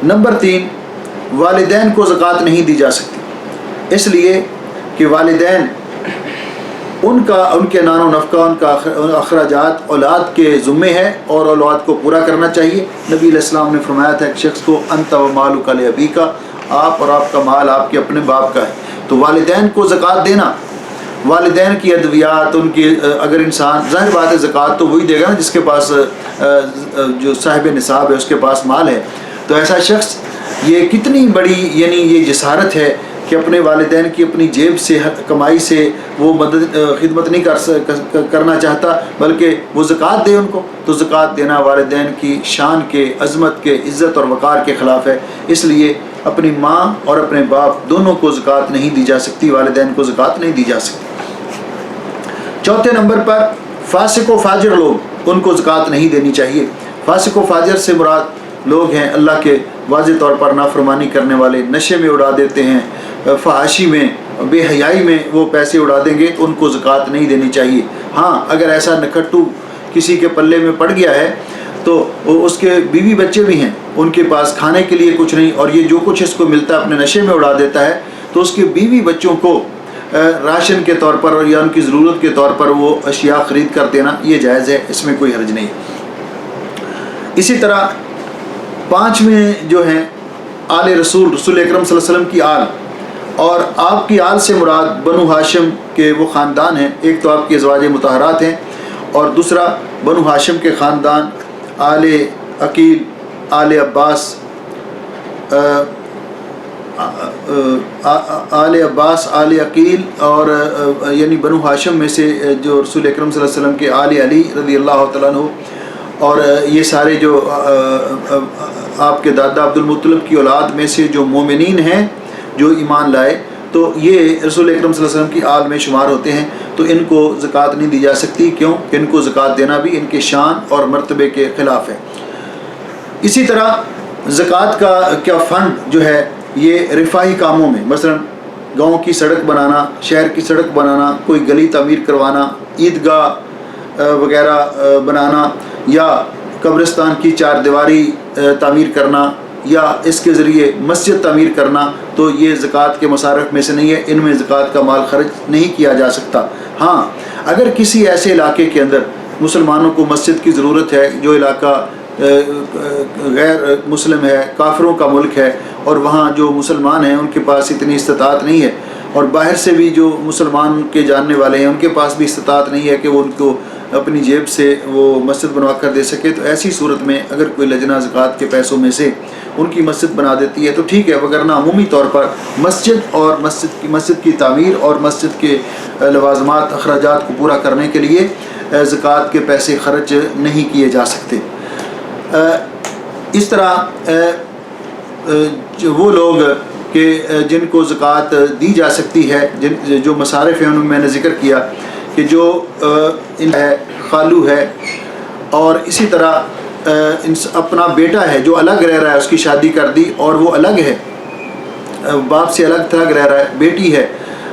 نمبر 3، والدین کو زکوٰۃ نہیں دی جا سکتی، اس لیے کہ والدین ان کے نان و نفقہ، ان کا اخراجات اولاد کے ذمے ہے اور اولاد کو پورا کرنا چاہیے۔ نبی علیہ السلام نے فرمایا تھا ایک شخص کو انت و مالک لابیک، آپ اور آپ کا مال آپ کے اپنے باپ کا ہے، تو والدین کو زکوٰۃ دینا، والدین کی ادویات، ان کی اگر انسان، ظاہر بات ہے زکوٰۃ تو وہی دے گا نا جس کے پاس جو صاحب نصاب ہے اس کے پاس مال ہے، تو ایسا شخص یہ کتنی بڑی یعنی یہ جسارت ہے کہ اپنے والدین کی اپنی جیب سے کمائی سے وہ خدمت نہیں کرنا چاہتا بلکہ وہ زکوٰۃ دے ان کو، تو زکوٰۃ دینا والدین کی شان کے، عظمت کے، عزت اور وقار کے خلاف ہے، اس لیے اپنی ماں اور اپنے باپ دونوں کو زکوٰۃ نہیں دی جا سکتی، والدین کو زکوٰۃ نہیں دی جا سکتی۔ چوتھے نمبر پر فاسق و فاجر لوگ، ان کو زکوٰۃ نہیں دینی چاہیے۔ فاسق و فاجر سے مراد لوگ ہیں اللہ کے واضح طور پر نافرمانی کرنے والے، نشے میں اڑا دیتے ہیں، فحاشی میں، بے حیائی میں وہ پیسے اڑا دیں گے تو ان کو زکوٰۃ نہیں دینی چاہیے۔ ہاں اگر ایسا نکھٹو کسی کے پلے میں پڑ گیا ہے تو اس کے بیوی بچے بھی ہیں، ان کے پاس کھانے کے لیے کچھ نہیں، اور یہ جو کچھ اس کو ملتا ہے اپنے نشے میں اڑا دیتا ہے، تو اس کے بیوی بچوں کو راشن کے طور پر یا ان کی ضرورت کے طور پر وہ اشیاء خرید کر دینا یہ جائز ہے، اس میں کوئی حرج نہیں۔ اسی طرح 5ویں جو ہیں آل رسول اکرم صلی اللہ علیہ وسلم کی آل، اور آپ کی آل سے مراد بنو ہاشم کے وہ خاندان ہیں، ایک تو آپ کی ازواج مطہرات ہیں، اور دوسرا بنو ہاشم کے خاندان آل عقیل، آل عباس، آل عباس، آل عقیل، اور یعنی بنو ہاشم میں سے جو رسول اکرم صلی اللہ علیہ وسلم کے آل علی رضی اللہ تعالیٰ عنہ، اور یہ سارے جو آپ کے دادا عبد المطلب کی اولاد میں سے جو مومنین ہیں جو ایمان لائے، تو یہ رسول اکرم صلی اللہ علیہ وسلم کی آل میں شمار ہوتے ہیں، تو ان کو زکوٰۃ نہیں دی جا سکتی، کیوں کہ ان کو زکوٰۃ دینا بھی ان کے شان اور مرتبے کے خلاف ہے۔ اسی طرح زکوٰۃ کا فنڈ جو ہے یہ رفاہی کاموں میں، مثلا گاؤں کی سڑک بنانا، شہر کی سڑک بنانا، کوئی گلی تعمیر کروانا، عیدگاہ وغیرہ بنانا، یا قبرستان کی 4 دیواری تعمیر کرنا، یا اس کے ذریعے مسجد تعمیر کرنا، تو یہ زکوٰۃ کے مصارف میں سے نہیں ہے، ان میں زکوٰۃ کا مال خرچ نہیں کیا جا سکتا۔ ہاں اگر کسی ایسے علاقے کے اندر مسلمانوں کو مسجد کی ضرورت ہے، جو علاقہ غیر مسلم ہے، کافروں کا ملک ہے، اور وہاں جو مسلمان ہیں ان کے پاس اتنی استطاعت نہیں ہے، اور باہر سے بھی جو مسلمان کے جاننے والے ہیں ان کے پاس بھی استطاعت نہیں ہے کہ وہ ان کو اپنی جیب سے وہ مسجد بنوا کر دے سکے، تو ایسی صورت میں اگر کوئی لجنہ زکوٰۃ کے پیسوں میں سے ان کی مسجد بنا دیتی ہے تو ٹھیک ہے، وگرنہ عمومی طور پر مسجد کی تعمیر اور مسجد کے لوازمات، اخراجات کو پورا کرنے کے لیے زکوٰۃ کے پیسے خرچ نہیں کیے جا سکتے۔ اس طرح وہ لوگ کہ جن کو زکوٰۃ دی جا سکتی ہے، جو مصارف ہیں ان میں نے ذکر کیا کہ جو ہے، خالو ہے، اور اسی طرح اپنا بیٹا ہے جو الگ رہ رہا ہے، اس کی شادی کر دی اور وہ الگ ہے، باپ سے الگ تھلگ رہ رہا ہے، بیٹی ہے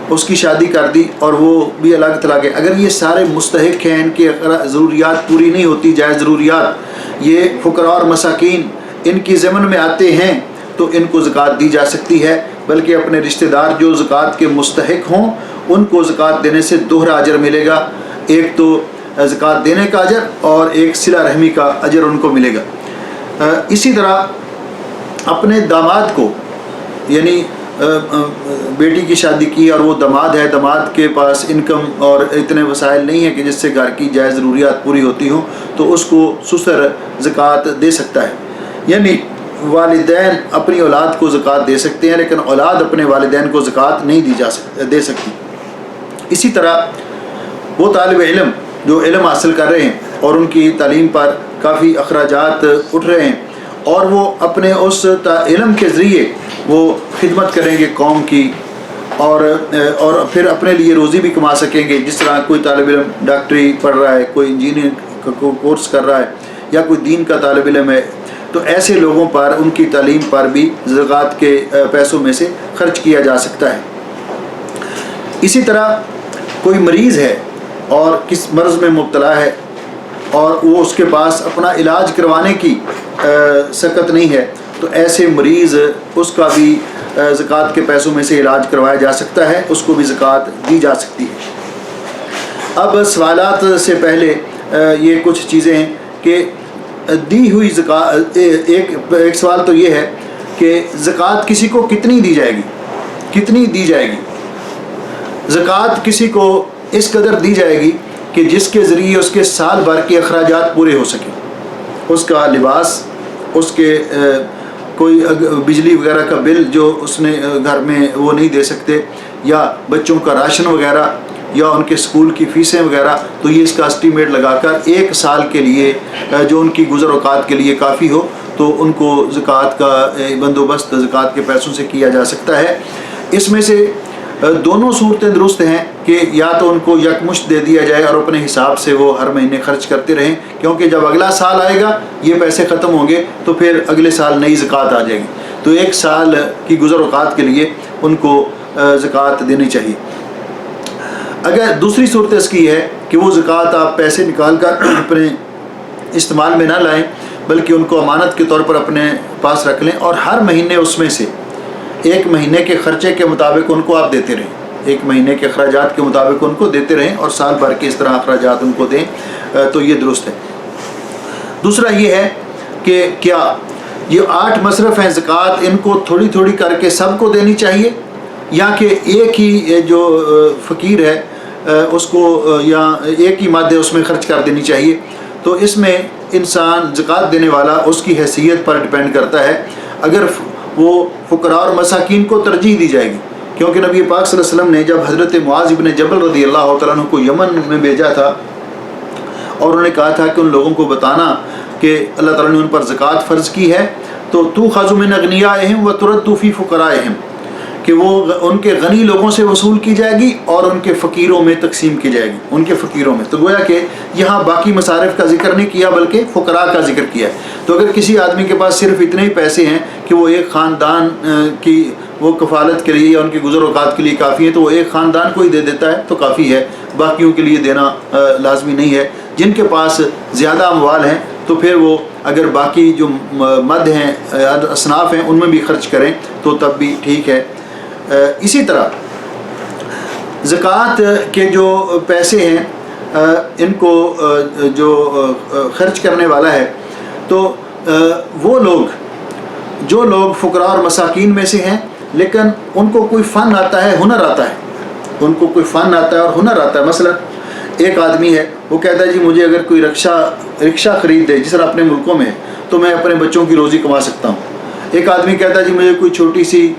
اس کی شادی کر دی اور وہ بھی الگ تھلگ ہے، اگر یہ سارے مستحق ہیں، ان کی ضروریات پوری نہیں ہوتی، جائز ضروریات، یہ فقراء اور مساکین ان کی ضمن میں آتے ہیں، تو ان کو زکوٰۃ دی جا سکتی ہے، بلکہ اپنے رشتہ دار جو زکوٰۃ کے مستحق ہوں ان کو زکوٰۃ دینے سے دوہرا اجر ملے گا، ایک تو زکوٰۃ دینے کا اجر اور ایک صلہ رحمی کا اجر ان کو ملے گا۔ اسی طرح اپنے داماد کو، یعنی بیٹی کی شادی کی اور وہ داماد ہے، داماد کے پاس انکم اور اتنے وسائل نہیں ہیں کہ جس سے گھر کی جائز ضروریات پوری ہوتی ہوں، تو اس کو سسر زکوٰۃ دے سکتا ہے، یعنی والدین اپنی اولاد کو زکوٰۃ دے سکتے ہیں، لیکن اولاد اپنے والدین کو زکوٰۃ نہیں دے سکتی۔ اسی طرح وہ طالب علم جو علم حاصل کر رہے ہیں اور ان کی تعلیم پر کافی اخراجات اٹھ رہے ہیں، اور وہ اپنے اس علم کے ذریعے وہ خدمت کریں گے قوم کی، اور پھر اپنے لیے روزی بھی کما سکیں گے، جس طرح کوئی طالب علم ڈاکٹری پڑھ رہا ہے، کوئی انجینئرنگ کا کورس کر رہا ہے، یا کوئی دین کا طالب علم ہے، تو ایسے لوگوں پر ان کی تعلیم پر بھی زکوٰۃ کے پیسوں میں سے خرچ کیا جا سکتا ہے۔ اسی طرح کوئی مریض ہے اور کس مرض میں مبتلا ہے اور وہ اس کے پاس اپنا علاج کروانے کی سکت نہیں ہے، تو ایسے مریض اس کا بھی زکوٰۃ کے پیسوں میں سے علاج کروایا جا سکتا ہے، اس کو بھی زکوٰۃ دی جا سکتی ہے۔ اب سوالات سے پہلے یہ کچھ چیزیں ہیں کہ دی ہوئی زکوٰۃ، ایک سوال تو یہ ہے کہ زکوٰۃ کسی کو کتنی دی جائے گی، کتنی دی جائے گی؟ زکوٰۃ کسی کو اس قدر دی جائے گی کہ جس کے ذریعے اس کے سال بھر کے اخراجات پورے ہو سکیں، اس کا لباس، اس کے کوئی بجلی وغیرہ کا بل جو اس نے گھر میں وہ نہیں دے سکتے، یا بچوں کا راشن وغیرہ، یا ان کے سکول کی فیسیں وغیرہ، تو یہ اس کا اسٹیمیٹ لگا کر 1 سال کے لیے جو ان کی گزر اوقات کے لیے کافی ہو، تو ان کو زکوٰۃ کا بندوبست زکوٰۃ کے پیسوں سے کیا جا سکتا ہے۔ اس میں سے دونوں صورتیں درست ہیں کہ یا تو ان کو یکمشت دے دیا جائے اور اپنے حساب سے وہ ہر مہینے خرچ کرتے رہیں، کیونکہ جب اگلا سال آئے گا یہ پیسے ختم ہوں گے تو پھر اگلے سال نئی زکوٰۃ آ جائے گی، تو ایک سال کی گزر اوقات کے لیے ان کو زکوٰۃ دینی چاہیے۔ اگر دوسری صورت اس کی ہے کہ وہ زکوٰۃ آپ پیسے نکال کر اپنے استعمال میں نہ لائیں بلکہ ان کو امانت کے طور پر اپنے پاس رکھ لیں اور ہر مہینے اس میں سے ایک مہینے کے خرچے کے مطابق ان کو آپ دیتے رہیں، ایک مہینے کے اخراجات کے مطابق ان کو دیتے رہیں اور سال بھر کے اس طرح اخراجات ان کو دیں، تو یہ درست ہے۔ دوسرا یہ ہے کہ کیا یہ 8 مصرف ہیں زکوٰۃ ان کو تھوڑی تھوڑی کر کے سب کو دینی چاہیے، یا کہ ایک ہی جو فقیر ہے اس کو یا ایک ہی مادے اس میں خرچ کر دینی چاہیے؟ تو اس میں انسان زکوٰۃ دینے والا اس کی حیثیت پر ڈیپینڈ کرتا ہے۔ اگر وہ فقراء اور مساکین کو ترجیح دی جائے گی، کیونکہ نبی پاک صلی اللہ علیہ وسلم نے جب حضرت معاذ بن جبل رضی اللہ تعالیٰ عنہ کو یمن میں بھیجا تھا اور انہوں نے کہا تھا کہ ان لوگوں کو بتانا کہ اللہ تعالیٰ نے ان پر زکوٰۃ فرض کی ہے، تو تُؤْخَذُ مِنْ أَغْنِيَائِهِمْ وَتُرَدُّ فِي فُقَرَائِهِمْ، کہ وہ ان کے غنی لوگوں سے وصول کی جائے گی اور ان کے فقیروں میں تقسیم کی جائے گی، ان کے فقیروں میں۔ تو گویا کہ یہاں باقی مصارف کا ذکر نہیں کیا بلکہ فقراء کا ذکر کیا ہے۔ تو اگر کسی آدمی کے پاس صرف اتنے ہی پیسے ہیں کہ وہ ایک خاندان کی وہ کفالت کے لیے یا ان کی گزر اوقات کے لیے کافی ہے، تو وہ ایک خاندان کو ہی دے دیتا ہے تو کافی ہے، باقیوں کے لیے دینا لازمی نہیں ہے۔ جن کے پاس زیادہ اموال ہیں تو پھر وہ اگر باقی جو مد ہیں اصناف ہیں ان میں بھی خرچ کریں تو تب بھی ٹھیک ہے۔ اسی طرح زکوٰۃ کے جو پیسے ہیں ان کو جو خرچ کرنے والا ہے، تو وہ لوگ جو لوگ فقراء اور مساکین میں سے ہیں لیکن ان کو کوئی فن آتا ہے، ہنر آتا ہے، ان کو کوئی فن آتا ہے اور ہنر آتا ہے۔ مثلا ایک آدمی ہے وہ کہتا ہے جی مجھے اگر کوئی رکشہ خرید دے جس طرح اپنے ملکوں میں ہے تو میں اپنے بچوں کی روزی کما سکتا ہوں۔ ایک آدمی کہتا ہے جی مجھے کوئی چھوٹی سی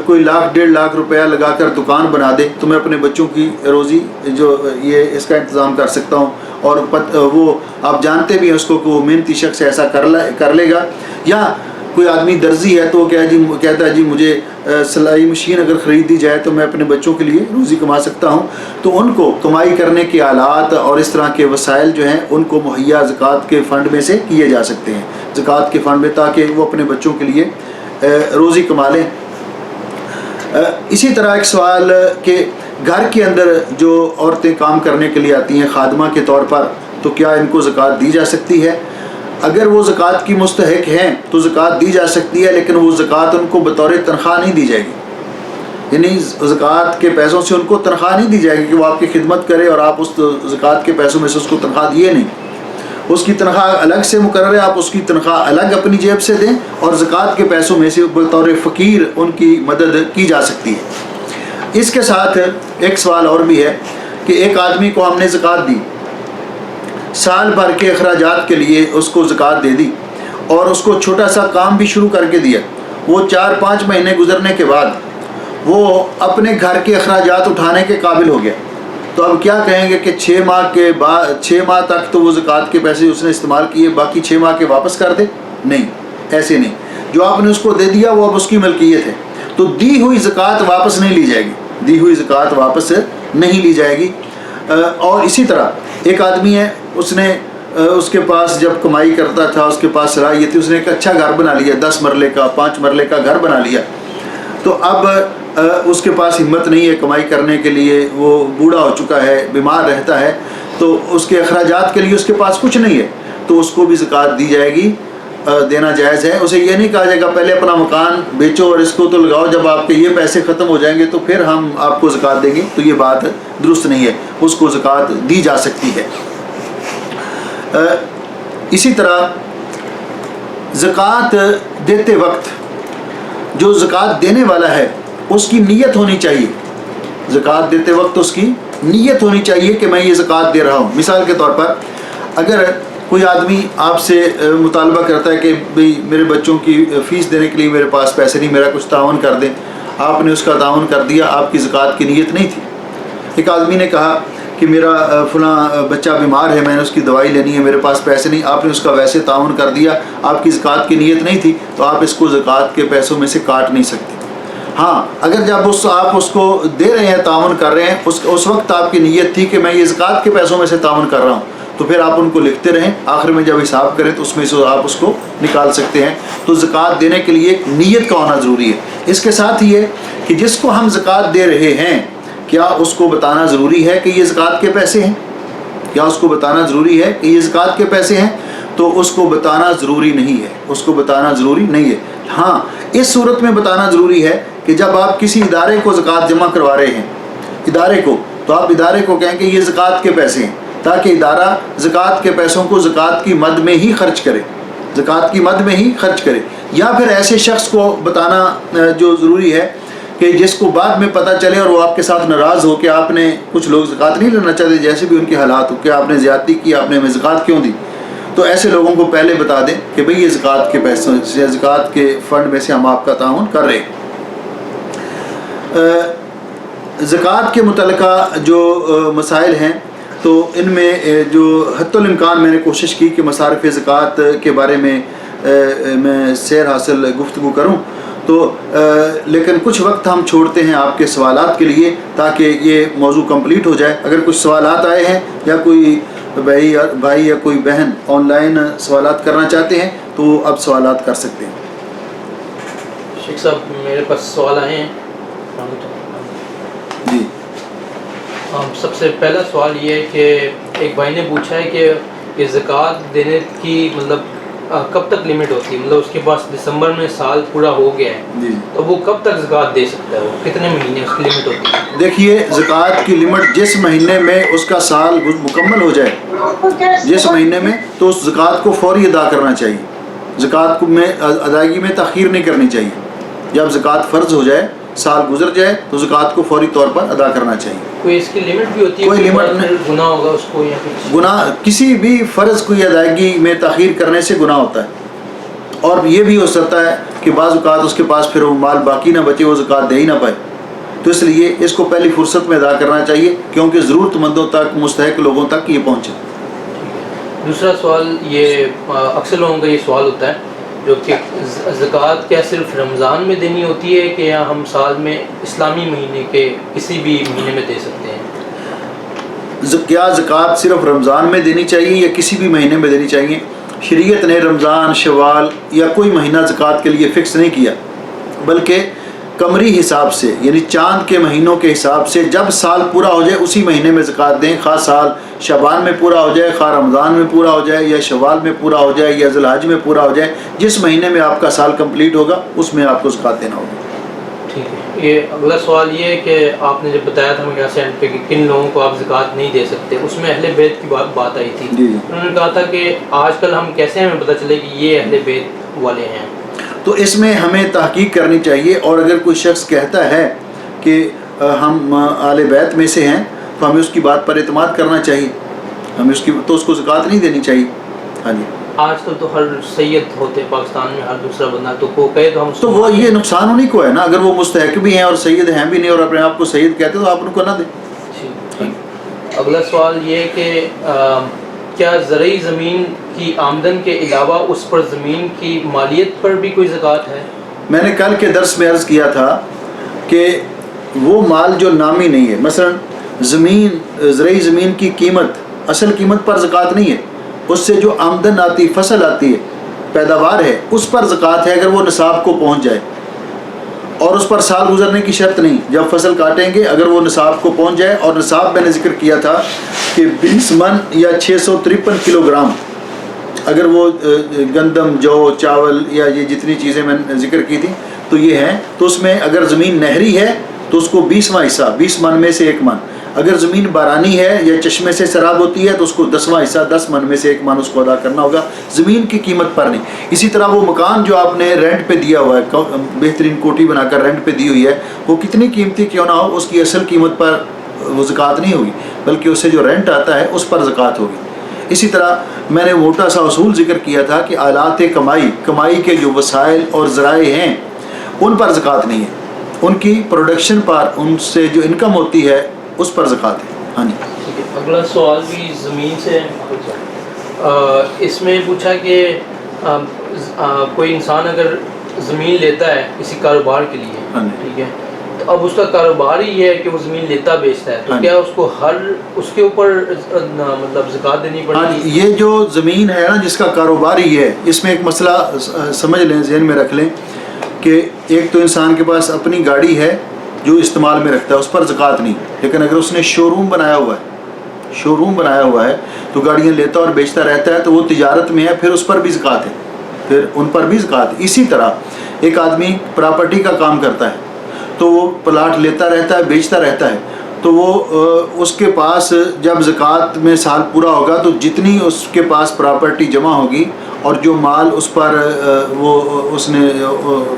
کوئی 1,00,000-1,50,000 روپیہ لگا کر دکان بنا دے تو میں اپنے بچوں کی روزی جو یہ اس کا انتظام کر سکتا ہوں، اور وہ آپ جانتے بھی ہیں اس کو کہ وہ محنتی شخص ایسا کر لے گا۔ یا کوئی آدمی درزی ہے تو وہ کہتا ہے جی مجھے سلائی مشین اگر خرید دی جائے تو میں اپنے بچوں کے لیے روزی کما سکتا ہوں۔ تو ان کو کمائی کرنے کے آلات اور اس طرح کے وسائل جو ہیں ان کو مہیا زکوٰۃ کے فنڈ میں سے کیے جا سکتے ہیں، زکوٰۃ کے فنڈ میں، تاکہ وہ اپنے بچوں کے لیے روزی کما لیں۔ اسی طرح ایک سوال کہ گھر کے اندر جو عورتیں کام کرنے کے لیے آتی ہیں خادمہ کے طور پر، تو کیا ان کو زکوٰۃ دی جا سکتی ہے؟ اگر وہ زکوٰۃ کی مستحق ہیں تو زکوٰۃ دی جا سکتی ہے، لیکن وہ زکوٰۃ ان کو بطور تنخواہ نہیں دی جائے گی، یعنی زکوٰۃ کے پیسوں سے ان کو تنخواہ نہیں دی جائے گی کہ وہ آپ کی خدمت کرے اور آپ اس زکوٰۃ کے پیسوں میں سے اس کو تنخواہ دیے نہیں۔ اس کی تنخواہ الگ سے مقرر ہے، آپ اس کی تنخواہ الگ اپنی جیب سے دیں اور زکوٰۃ کے پیسوں میں سے بطور فقیر ان کی مدد کی جا سکتی ہے۔ اس کے ساتھ ایک سوال اور بھی ہے کہ ایک آدمی کو ہم نے زکوٰۃ دی، سال بھر کے اخراجات کے لیے اس کو زکوٰۃ دے دی اور اس کو چھوٹا سا کام بھی شروع کر کے دیا، وہ 4-5 مہینے گزرنے کے بعد وہ اپنے گھر کے اخراجات اٹھانے کے قابل ہو گیا، تو اب کیا کہیں گے کہ 6 ماہ تک تو وہ زکوٰۃ کے پیسے اس نے استعمال کیے، باقی 6 ماہ کے واپس کر دے؟ نہیں، ایسے نہیں۔ جو آپ نے اس کو دے دیا وہ اب اس کی ملکیت ہے، تو دی ہوئی زکوٰۃ واپس نہیں لی جائے گی، دی ہوئی زکوٰۃ واپس نہیں لی جائے گی۔ اور اسی طرح ایک آدمی ہے، اس کے پاس جب کمائی کرتا تھا اس کے پاس صلاحیت تھی، اس نے ایک اچھا گھر بنا لیا، 10 مرلے کا 5 مرلے کا گھر بنا لیا، تو اب اس کے پاس ہمت نہیں ہے کمائی کرنے کے لیے، وہ بوڑھا ہو چکا ہے، بیمار رہتا ہے، تو اس کے اخراجات کے لیے اس کے پاس کچھ نہیں ہے، تو اس کو بھی زکوٰۃ دی جائے گی، دینا جائز ہے۔ اسے یہ نہیں کہا جائے گا پہلے اپنا مکان بیچو اور اس کو تو لگاؤ، جب آپ کے یہ پیسے ختم ہو جائیں گے تو پھر ہم آپ کو زکوٰۃ دیں گے، تو یہ بات درست نہیں ہے، اس کو زکوٰۃ دی جا سکتی ہے۔ اسی طرح زکوٰۃ دیتے وقت جو زکوٰۃ دینے والا ہے اس کی نیت ہونی چاہیے، زکوٰۃ دیتے وقت اس کی نیت ہونی چاہیے کہ میں یہ زکوٰۃ دے رہا ہوں۔ مثال کے طور پر اگر کوئی آدمی آپ سے مطالبہ کرتا ہے کہ بھئی میرے بچوں کی فیس دینے کے لیے میرے پاس پیسے نہیں، میرا کچھ تعاون کر دیں، آپ نے اس کا تعاون کر دیا، آپ کی زکوٰۃ کی نیت نہیں تھی۔ ایک آدمی نے کہا کہ میرا فلاں بچہ بیمار ہے، میں نے اس کی دوائی لینی ہے، میرے پاس پیسے نہیں، آپ نے اس کا ویسے تعاون کر دیا، آپ کی زکوٰۃ کی نیت نہیں تھی، تو آپ اس کو زکوٰۃ کے پیسوں میں سے کاٹ نہیں سکتے۔ ہاں اگر جب آپ اس کو دے رہے ہیں، تعاون کر رہے ہیں، اس وقت آپ کی نیت تھی کہ میں یہ زکوٰۃ کے پیسوں میں سے تعاون کر رہا ہوں، تو پھر آپ ان کو لکھتے رہیں، آخر میں جب حساب کریں تو اس میں سے آپ اس کو نکال سکتے ہیں۔ تو زکوٰۃ دینے کے لیے ایک نیت کا ہونا ضروری ہے۔ اس کے ساتھ یہ کہ جس کو ہم زکوٰۃ دے رہے ہیں، کیا اس کو بتانا ضروری ہے کہ یہ زکوٰۃ کے پیسے ہیں؟ کیا اس کو بتانا ضروری ہے کہ یہ زکوٰۃ کے پیسے ہیں؟ تو اس کو بتانا ضروری نہیں ہے، اس کو بتانا ضروری نہیں ہے۔ ہاں اس صورت میں بتانا ضروری ہے کہ جب آپ کسی ادارے کو زکوٰۃ جمع کروا رہے ہیں، ادارے کو، تو آپ ادارے کو کہیں کہ یہ زکوٰۃ کے پیسے ہیں، تاکہ ادارہ زکوٰۃ کے پیسوں کو زکوٰۃ کی مد میں ہی خرچ کرے، زکوٰۃ کی مد میں ہی خرچ کرے۔ یا پھر ایسے شخص کو بتانا جو ضروری ہے کہ جس کو بعد میں پتہ چلے اور وہ آپ کے ساتھ ناراض ہو کہ آپ نے، کچھ لوگ زکوٰۃ نہیں لینا چاہتے جیسے بھی ان کے حالات ہو، کہ آپ نے زیادتی کی، آپ نے ہمیں زکوٰۃ کیوں دی، تو ایسے لوگوں کو پہلے بتا دیں کہ بھئی یہ زکوٰۃ کے پیسوں سے، زکوٰۃ کے فنڈ میں سے ہم آپ کا تعاون کر رہے ہیں۔ زکوٰۃ کے متعلقہ جو مسائل ہیں، تو ان میں جو حتی الامکان میں نے کوشش کی کہ مصارف زکوٰۃ کے بارے میں میں سیر حاصل گفتگو کروں، تو لیکن کچھ وقت ہم چھوڑتے ہیں آپ کے سوالات کے لیے تاکہ یہ موضوع کمپلیٹ ہو جائے۔ اگر کچھ سوالات آئے ہیں یا کوئی بھائی یا کوئی بہن آن لائن سوالات کرنا چاہتے ہیں تو وہ اب سوالات کر سکتے ہیں۔ شیخ صاحب میرے پاس سوال آئے ہیں جی۔ سب سے پہلا سوال یہ ہے کہ ایک بھائی نے پوچھا ہے کہ یہ زکوٰۃ دینے کی مطلب کب تک لمٹ ہوتی ہے؟ مطلب اس کے پاس دسمبر میں سال پورا ہو گیا ہے، جی، تو وہ کب تک زکوٰۃ دے سکتا ہے؟ وہ کتنے مہینے اس کی لمٹ ہوتی ہے؟ دیکھیے زکوٰۃ کی لمٹ جس مہینے میں اس کا سال مکمل ہو جائے، جس مہینے میں، تو اس زکوٰۃ کو فوری ادا کرنا چاہیے، زکوٰۃ کو میں ادائیگی میں تاخیر نہیں کرنی چاہیے۔ جب زکوٰۃ فرض ہو جائے، سال گزر جائے، تو زکوٰۃ کو فوری طور پر ادا کرنا چاہیے۔ کوئی اس کی لمٹ بھی ہوتی ہے؟ کوئی لمٹ نہیں، گناہ ہوگا اس کو یا کچھ؟ گناہ کسی بھی فرض کو ادائیگی میں تاخیر کرنے سے گناہ ہوتا ہے، اور یہ بھی ہو سکتا ہے کہ بعض اوقات اس کے پاس پھر وہ مال باقی نہ بچے، وہ زکوٰۃ دے ہی نہ پائے، تو اس لیے اس کو پہلی فرصت میں ادا کرنا چاہیے کیونکہ ضرورت مندوں تک، مستحق لوگوں تک یہ پہنچے۔ دوسرا سوال یہ، اکثر لوگوں کا یہ سوال ہوتا ہے جو کہ زکوٰۃ کیا صرف رمضان میں دینی ہوتی ہے کہ یا ہم سال میں اسلامی مہینے کے کسی بھی مہینے میں دے سکتے ہیں؟ کیا زکوٰۃ صرف رمضان میں دینی چاہیے یا کسی بھی مہینے میں دینی چاہیے؟ شریعت نے رمضان، شوال یا کوئی مہینہ زکوٰۃ کے لیے فکس نہیں کیا، بلکہ قمری حساب سے، یعنی چاند کے مہینوں کے حساب سے جب سال پورا ہو جائے اسی مہینے میں زکوٰۃ دیں، خواہ سال شعبان میں پورا ہو جائے، خواہ رمضان میں پورا ہو جائے، یا شوال میں پورا ہو جائے، یا ذی الحج میں پورا ہو جائے، جس مہینے میں آپ کا سال کمپلیٹ ہوگا اس میں آپ کو زکوٰۃ دینا ہوگا۔ ٹھیک ہے۔ یہ اگلا سوال یہ ہے کہ آپ نے جب بتایا تھا میرا سینڈ پہ کہ کن لوگوں کو آپ زکوٰۃ نہیں دے سکتے، اس میں اہل بیت کی بات آئی تھی۔ جی، انہوں نے کہا تھا کہ آج کل ہم کیسے ہمیں پتہ چلے کہ یہ اہل بیت والے ہیں؟ تو اس میں ہمیں تحقیق کرنی چاہیے، اور اگر کوئی شخص کہتا ہے کہ ہم اہل بیت میں سے ہیں تو ہمیں اس کی بات پر اعتماد کرنا چاہیے، ہمیں اس کو زکوٰۃ نہیں دینی چاہیے۔ ہاں جی، آج کل تو ہر سید ہوتے پاکستان میں، ہر دوسرا بندہ تو کو کہے تو ہم تو وہ یہ نقصان انہیں کو ہے نا، اگر وہ مستحق بھی ہیں اور سید ہیں بھی نہیں اور اپنے آپ کو سید کہتے تو آپ ان کو نہ دیں۔ ٹھیک۔ اگلا سوال یہ ہے کہ کیا زرعی زمین کی آمدن کے علاوہ اس پر زمین کی مالیت پر بھی کوئی زکوٰۃ ہے؟ میں نے کل کے درس میں عرض کیا تھا کہ وہ مال جو نامی نہیں ہے، مثلا زرعی زمین کی قیمت، اصل قیمت پر زکوٰۃ نہیں ہے، اس سے جو آمدن آتی، فصل آتی ہے، پیداوار ہے، اس پر زکوٰۃ ہے اگر وہ نصاب کو پہنچ جائے، اور اس پر سال گزرنے کی شرط نہیں، جب فصل کاٹیں گے اگر وہ نصاب کو پہنچ جائے، اور نصاب میں نے ذکر کیا تھا کہ 20 من یا 653 کلو گرام، اگر وہ گندم، جو، چاول یا یہ جتنی چیزیں میں نے ذکر کی تھیں تو یہ ہیں، تو اس میں اگر زمین نہری ہے تو اس کو 20واں حصہ، 20 من میں سے 1 من، اگر زمین بارانی ہے یا چشمے سے سراب ہوتی ہے تو اس کو 10واں حصہ، 10 من میں سے 1 من اس کو ادا کرنا ہوگا، زمین کی قیمت پر نہیں۔ اسی طرح وہ مکان جو آپ نے رینٹ پہ دیا ہوا ہے، بہترین کوٹھی بنا کر رینٹ پہ دی ہوئی ہے، وہ کتنی قیمتی کیوں نہ ہو، اس کی اصل قیمت پر وہ زکوٰۃ نہیں ہوگی، بلکہ اس سے جو رینٹ آتا ہے اس پر زکوٰۃ ہوگی۔ اسی طرح میں نے موٹا سا اصول ذکر کیا تھا کہ آلات کمائی کے جو وسائل اور ذرائع ہیں ان پر زکوٰۃ نہیں ہے، ان کی پروڈکشن پر، ان سے جو انکم ہوتی ہے اس پر زکوٰۃ ہے۔ ہاں جی، اگلا سوال بھی زمین سے، اس میں پوچھا کہ کوئی انسان اگر زمین لیتا ہے کسی کاروبار کے لیے, ٹھیک ہے, تو اب اس کا کاروبار ہی یہ ہے کہ وہ زمین لیتا بیچتا ہے, تو کیا اس کو ہر اس کے اوپر مطلب زکوٰۃ دینی پڑے گی؟ یہ جو زمین ہے نا جس کا کاروبار ہی ہے, اس میں ایک مسئلہ سمجھ لیں, ذہن میں رکھ لیں کہ ایک تو انسان کے پاس اپنی گاڑی ہے جو استعمال میں رکھتا ہے, اس پر زکوٰۃ نہیں, لیکن اگر اس نے شو روم بنایا ہوا ہے تو گاڑیاں لیتا اور بیچتا رہتا ہے تو وہ تجارت میں ہے, پھر اس پر بھی زکوٰۃ ہے, پھر ان پر بھی زکوٰۃ. اسی طرح ایک آدمی پراپرٹی کا کام کرتا ہے تو وہ پلاٹ لیتا رہتا ہے بیچتا رہتا ہے, تو وہ اس کے پاس جب زکوٰۃ میں سال پورا ہوگا تو جتنی اس کے پاس پراپرٹی جمع ہوگی اور جو مال اس پر وہ اس نے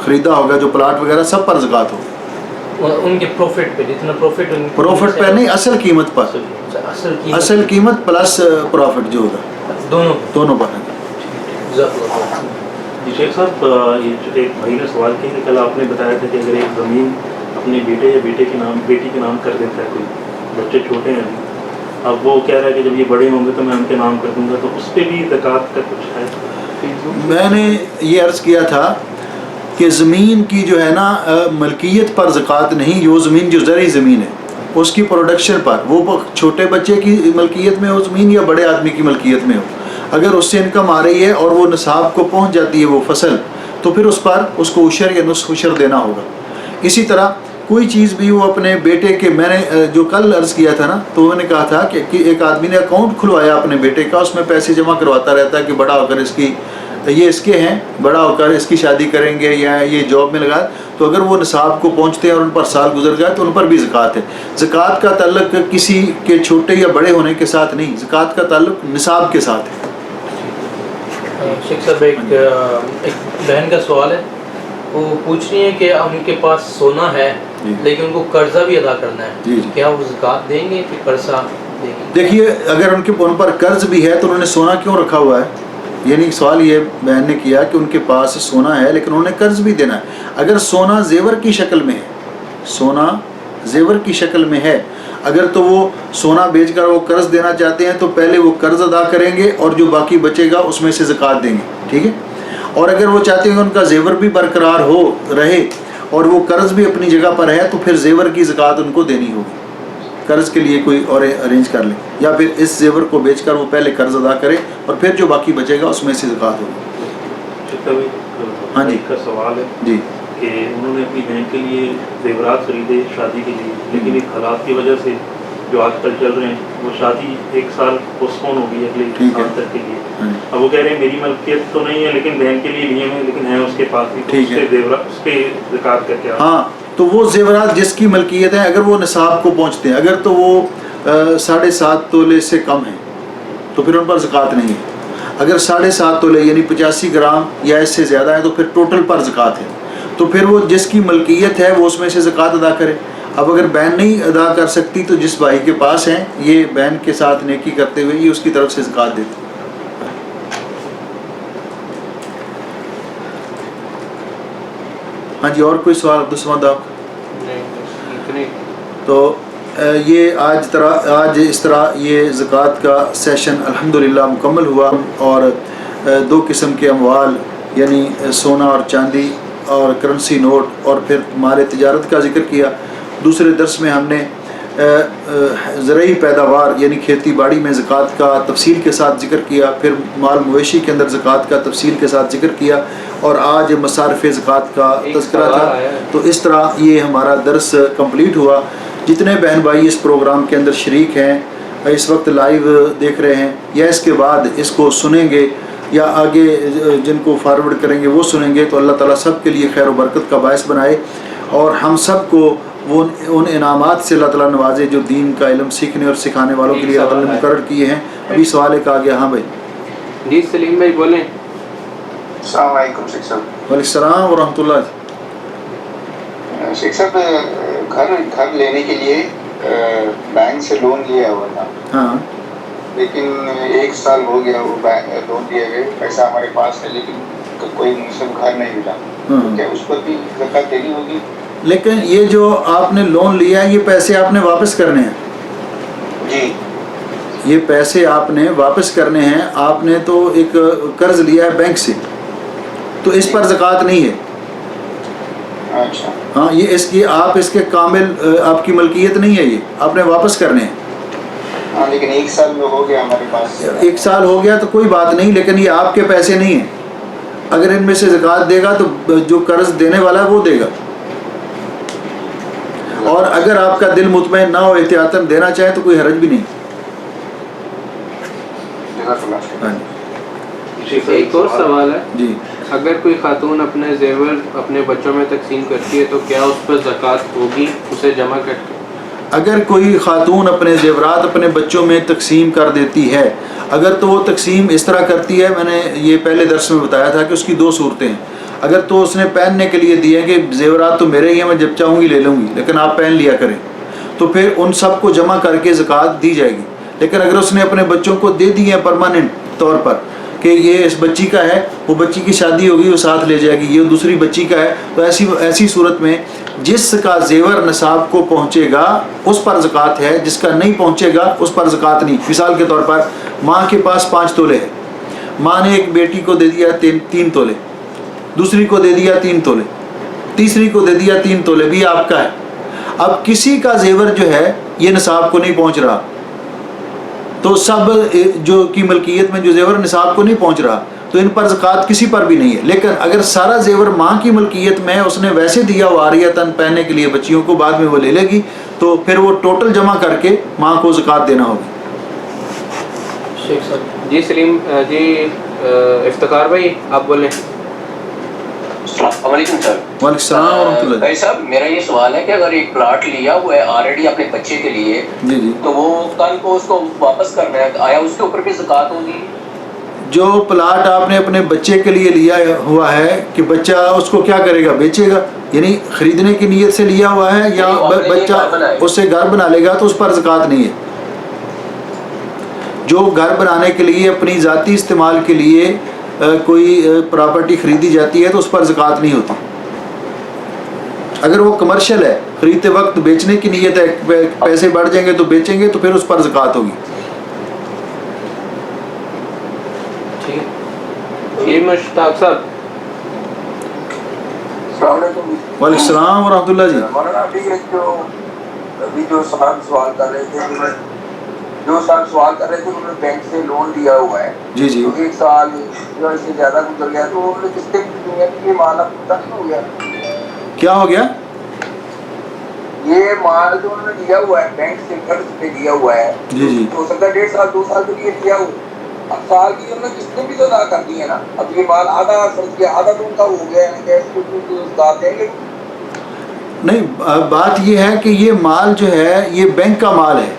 خریدا ہوگا, جو پلاٹ وغیرہ, سب پر زکوٰۃ ہوگی. ان کے پروفٹ پہ, جتنا پروفٹ پہ نہیں, اصل قیمت پر, اصل قیمت پلس پروفٹ جو ہوگا, دونوں پر. جی شیخ صاحب, یہ ایک بھائی نے سوال کیا کہ کل آپ نے بتایا تھا کہ اگر ایک زمین اپنے بیٹے یا بیٹی کے نام کر دیتا ہے, کوئی بچے چھوٹے ہیں ابھی, اب وہ کہہ رہا ہے کہ جب یہ بڑے ہوں گے تو میں ان کے نام کر دوں گا, تو اس پہ بھی زکوٰۃ کا کچھ ہے؟ میں نے یہ عرض کیا تھا کہ زمین کی جو ہے نا ملکیت پر زکوٰۃ نہیں, وہ زمین جو زرعی زمین ہے اس کی پروڈکشن پر, وہ چھوٹے بچے کی ملکیت میں ہو زمین یا بڑے آدمی کی ملکیت میں ہو, اگر اس سے انکم آ رہی ہے اور وہ نصاب کو پہنچ جاتی ہے وہ فصل, تو پھر اس پر اس کو عشر یا نصف عشر دینا ہوگا. اسی طرح کوئی چیز بھی وہ اپنے بیٹے کے, میں نے جو کل عرض کیا تھا نا, تو میں نے کہا تھا کہ ایک آدمی نے اکاؤنٹ کھلوایا اپنے بیٹے کا, اس میں پیسے جمع کرواتا رہتا ہے کہ بڑا ہو کر اس کے ہیں, بڑا ہو کر اس کی شادی کریں گے یا یہ جاب میں لگا, تو اگر وہ نصاب کو پہنچتے ہیں اور ان پر سال گزر گئے تو ان پر بھی زکوٰۃ ہے. زکوٰۃ کا تعلق کسی کے چھوٹے یا بڑے ہونے کے ساتھ نہیں, زکوٰۃ کا تعلق نصاب کے ساتھ ہے. شیخ صاحب, ایک بہن کا سوال ہے, وہ پوچھ رہی ہیں کہ ان کے پاس سونا ہے لیکن ان کو قرضہ بھی ادا کرنا ہے, کیا وہ زکوٰۃ دیں گے کہ قرضہ دیں گے؟ دیکھیے, اگر ان پر قرض بھی ہے تو انہوں نے سونا کیوں رکھا ہوا ہے, یعنی سوال یہ بہن نے کیا کہ ان کے پاس سونا ہے لیکن انہوں نے قرض بھی دینا ہے. اگر سونا زیور کی شکل میں ہے, سونا زیور کی شکل میں ہے, اگر تو وہ سونا بیچ کر وہ قرض دینا چاہتے ہیں تو پہلے وہ قرض ادا کریں گے اور جو باقی بچے گا اس میں سے زکوٰۃ دیں گے, ٹھیک ہے. اور اگر وہ چاہتے ہیں کہ ان کا زیور بھی برقرار رہے اور وہ قرض بھی اپنی جگہ پر ہے, تو پھر زیور کی زکوٰۃ ان کو دینی ہوگی. قرض کے لیے کوئی اور ارینج کر لیں, یا پھر اس زیور کو بیچ کر وہ پہلے قرض ادا کرے اور پھر جو باقی بچے گا اس میں سے زکوٰۃ ہوگی. ہاں جی, کا سوال ہے جی کہ انہوں نے اپنی بہن کے لیے زیورات خریدے شادی کے لیے, لیکن ایک حالات کی وجہ سے جو آج کل چل رہے ہیں, وہ شادی 1 سال پوسٹپون ہو گئی اگلے سال تک کے لیے. اب وہ کہہ رہے ہیں میری ملکیت تو نہیں ہے لیکن بہن کے لیے نہیں ہے, لیکن ہے اس کے پاس بھی, اس پہ زکوٰۃ کا کیا؟ ہاں, تو وہ زیورات جس کی ملکیت ہے, اگر وہ نصاب کو پہنچتے ہیں, اگر تو وہ 7.5 تولے سے کم ہیں تو پھر ان پر زکوٰۃ نہیں ہے. اگر 7.5 تولے یعنی 85 گرام یا اس سے زیادہ ہے تو پھر ٹوٹل پر زکوٰۃ ہے. تو پھر وہ جس کی ملکیت ہے وہ اس میں سے زکوٰۃ ادا کرے. اب اگر بہن نہیں ادا کر سکتی تو جس بھائی کے پاس ہیں, یہ بہن کے ساتھ نیکی کرتے ہوئے یہ اس کی طرف سے زکوٰۃ دیتے. ہاں جی, اور کوئی سوال عبدالصمد آپ؟ تو یہ آج اس طرح یہ زکوٰۃ کا سیشن الحمدللہ مکمل ہوا, اور 2 قسم کے اموال یعنی سونا اور چاندی اور کرنسی نوٹ, اور پھر مال تجارت کا ذکر کیا. دوسرے درس میں ہم نے زرعی پیداوار یعنی کھیتی باڑی میں زکوٰۃ کا تفصیل کے ساتھ ذکر کیا, پھر مال مویشی کے اندر زکوٰۃ کا تفصیل کے ساتھ ذکر کیا, اور آج مصارف زکوٰۃ کا تذکرہ تھا. تو اس طرح یہ ہمارا درس کمپلیٹ ہوا. جتنے بہن بھائی اس پروگرام کے اندر شریک ہیں, اس وقت لائیو دیکھ رہے ہیں یا اس کے بعد اس کو سنیں گے یا آگے جن کو فارورڈ کریں گے وہ سنیں گے, تو اللہ تعالیٰ سب کے لیے خیر و برکت کا باعث بنائے, اور ہم سب کو وہ ان انعامات سے اللہ تعالیٰ نوازے جو دین کا علم سیکھنے اور سکھانے والوں کے لیے اللہ تعالیٰ نے مقرر کیے ہیں. ابھی سوال ایک آ گیا. ہاں بھائی. جی سلیم بھائی بولیں. السلام علیکم شیخ صاحب. وعلیکم السلام ورحمۃ اللہ. شیخ صاحب, گھر لینے کے لیے بینک سے لون لیا ہوا تھا. ہاں, لیکن 1 سال ہو گیا وہ لون دیے ہوئے, پیسہ ہمارے پاس ہے لیکن کوئی مناسب گھر نہیں ملا. کیا اس پر بھی زکوٰۃ دینی ہوگی؟ لیکن یہ جو آپ نے لون لیا ہے یہ پیسے آپ نے واپس کرنے ہیں. جی, یہ پیسے آپ نے واپس کرنے ہیں. آپ نے تو ایک قرض لیا ہے بینک سے, تو اس پر زکوٰۃ نہیں ہے. اچھا ہاں یہ اس کی آپ اس کے کامل آپ کی ملکیت نہیں ہے، یہ آپ نے واپس کرنے ہیں. ہاں لیکن 1 سال میں ہو گیا ہمارے پاس. 1 سال ہو گیا تو کوئی بات نہیں، لیکن یہ آپ کے پیسے نہیں ہیں. اگر ان میں سے زکوٰۃ دے گا تو جو قرض دینے والا ہے وہ دے گا. اور اگر آپ کا دل مطمئن نہ ہو احتیاطاً دینا چاہے تو کوئی حرج بھی نہیں. ایک اور سوال ہے جی. اگر کوئی خاتون اپنے زیور اپنے بچوں میں تقسیم کرتی ہے تو کیا اس پر زکوٰۃ ہوگی اسے جمع کر کے؟ اگر کوئی خاتون اپنے زیورات اپنے بچوں میں تقسیم کر دیتی ہے، اگر تو وہ تقسیم اس طرح کرتی ہے، میں نے یہ پہلے درس میں بتایا تھا کہ اس کی 2 صورتیں ہیں. اگر تو اس نے پہننے کے لیے دیے کہ زیورات تو میرے ہی ہیں، میں جب چاہوں گی لے لوں گی، لیکن آپ پہن لیا کریں، تو پھر ان سب کو جمع کر کے زکوٰۃ دی جائے گی. لیکن اگر اس نے اپنے بچوں کو دے دی ہے پرماننٹ طور پر کہ یہ اس بچی کا ہے، وہ بچی کی شادی ہوگی وہ ساتھ لے جائے گی، یہ دوسری بچی کا ہے، تو ایسی صورت میں جس کا زیور نصاب کو پہنچے گا اس پر زکوٰۃ ہے، جس کا نہیں پہنچے گا اس پر زکوٰۃ نہیں. مثال کے طور پر ماں کے پاس 5 تولے ہے، ماں نے ایک بیٹی کو دے دیا 3 تولے، دوسری کو دے دیا 3 تولے، تیسری کو دے دیا 3 تولے، بھی آپ کا ہے. اب کسی کا زیور جو ہے یہ نصاب کو نہیں پہنچ رہا، تو سب جو کی ملکیت میں جو زیور نصاب کو نہیں پہنچ رہا تو ان پر زکوٰۃ کسی پر بھی نہیں ہے. لیکن اگر سارا زیور ماں کی ملکیت میں اس نے ویسے دیا ہوا عاریتاً پہننے کے لیے بچیوں کو، بعد میں وہ لے لے گی، تو پھر وہ ٹوٹل جمع کر کے ماں کو زکوٰۃ دینا ہوگی. جی سلیم جی افتخار بھائی آپ بولیں. السلام علیکم سر. وعلیکم السلام ورحمۃ اللہ. بھائی صاحب میرا یہ سوال ہے کہ اگر ایک پلاٹ لیا ہوا ہے آلریڈی اپنے بچے کے لیے، جی جی، تو وہ کل کو اس کو واپس کرنا ہے، آیا اس کے اوپر بھی زکوٰۃ ہوگی؟ جو پلاٹ آپ نے اپنے بچے کے لیے لیا ہوا ہے کہ بچہ اس کو کیا کرے گا، بیچے گا، یعنی خریدنے کی نیت سے لیا ہوا ہے یا بچہ اس سے گھر بنا لے گا تو اس پر زکوٰۃ نہیں ہے. جو گھر بنانے کے لیے اپنی ذاتی استعمال کے لیے کوئی پراپرٹی خریدی جاتی ہے تو اس پر زکوٰۃ نہیں ہوتی. اگر وہ کمرشل ہے، خریدتے وقت بیچنے کی نیت ہے، پیسے بڑھ جائیں گے تو بیچیں گے تو پھر اس پر زکوٰۃ ہوگی. جی مشتاق صاحب. السلام علیکم. وعلیکم السلام ورحمۃ اللہ. جی مولانا ابھی جو سوال کر رہے تھے انہوں نے بینک سے لون لیا ہوا ہے. جی جی. 1 سال جو اس سے زیادہ گزر گیا تو انہوں نے کس طرح یہ مال اب تک ہو گیا. کیا ہو گیا؟ یہ مال جو انہوں نے لیا ہوا ہے بینک سے قرض پہ لیا ہوا ہے، جی جی، ہو سکتا ہے 1.5 سال 2 سال کے لیے لیا ہوا. اب سال کی انہوں نے قسطیں بھی تو ادا کر دی ہے نا. اب یہ مال آدھا قرض کیا، آدھا تو ان کا ہو گیا ہے، اس کو زکوٰۃ دیں گے؟ نہیں، بات یہ ہے کہ یہ مال جو ہے یہ بینک کا مال ہے.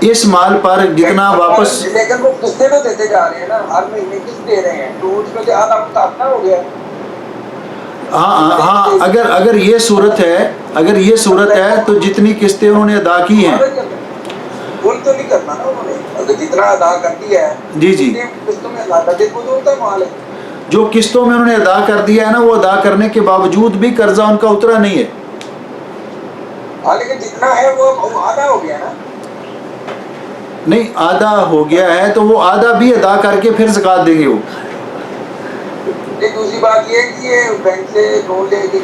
اس مال پر جتنا واپس، لیکن وہ قسطیں تو دیتے جا رہے ہیں نا، ہر مہینے قسط دے رہے ہیں، تو اس میں سے آدھا متاثر ہو گیا. ہاں اگر یہ صورت ہے تو جتنی قسطیں انہوں نے ادا کی ہیں، فل تو نہیں کرنا نا انہوں نے، اگر جتنا ادا کر دیا ہے جی جی، قسطوں میں ادا کر دے تو ان کا مال ہے. جو قسطوں میں انہوں نے ادا کر دیا ہے نا، وہ ادا کرنے کے باوجود بھی قرضہ ان کا اترا نہیں ہے. ہاں لیکن جتنا ہے وہ آدھا ہو گیا نا. نہیں، آدھا ہو گیا ہے تو وہ آدھا بھی ادا کر کے پھر زکوٰۃ دیں گے. وہ دوسری بات یہ کہ یہ بینک سے لون لے کے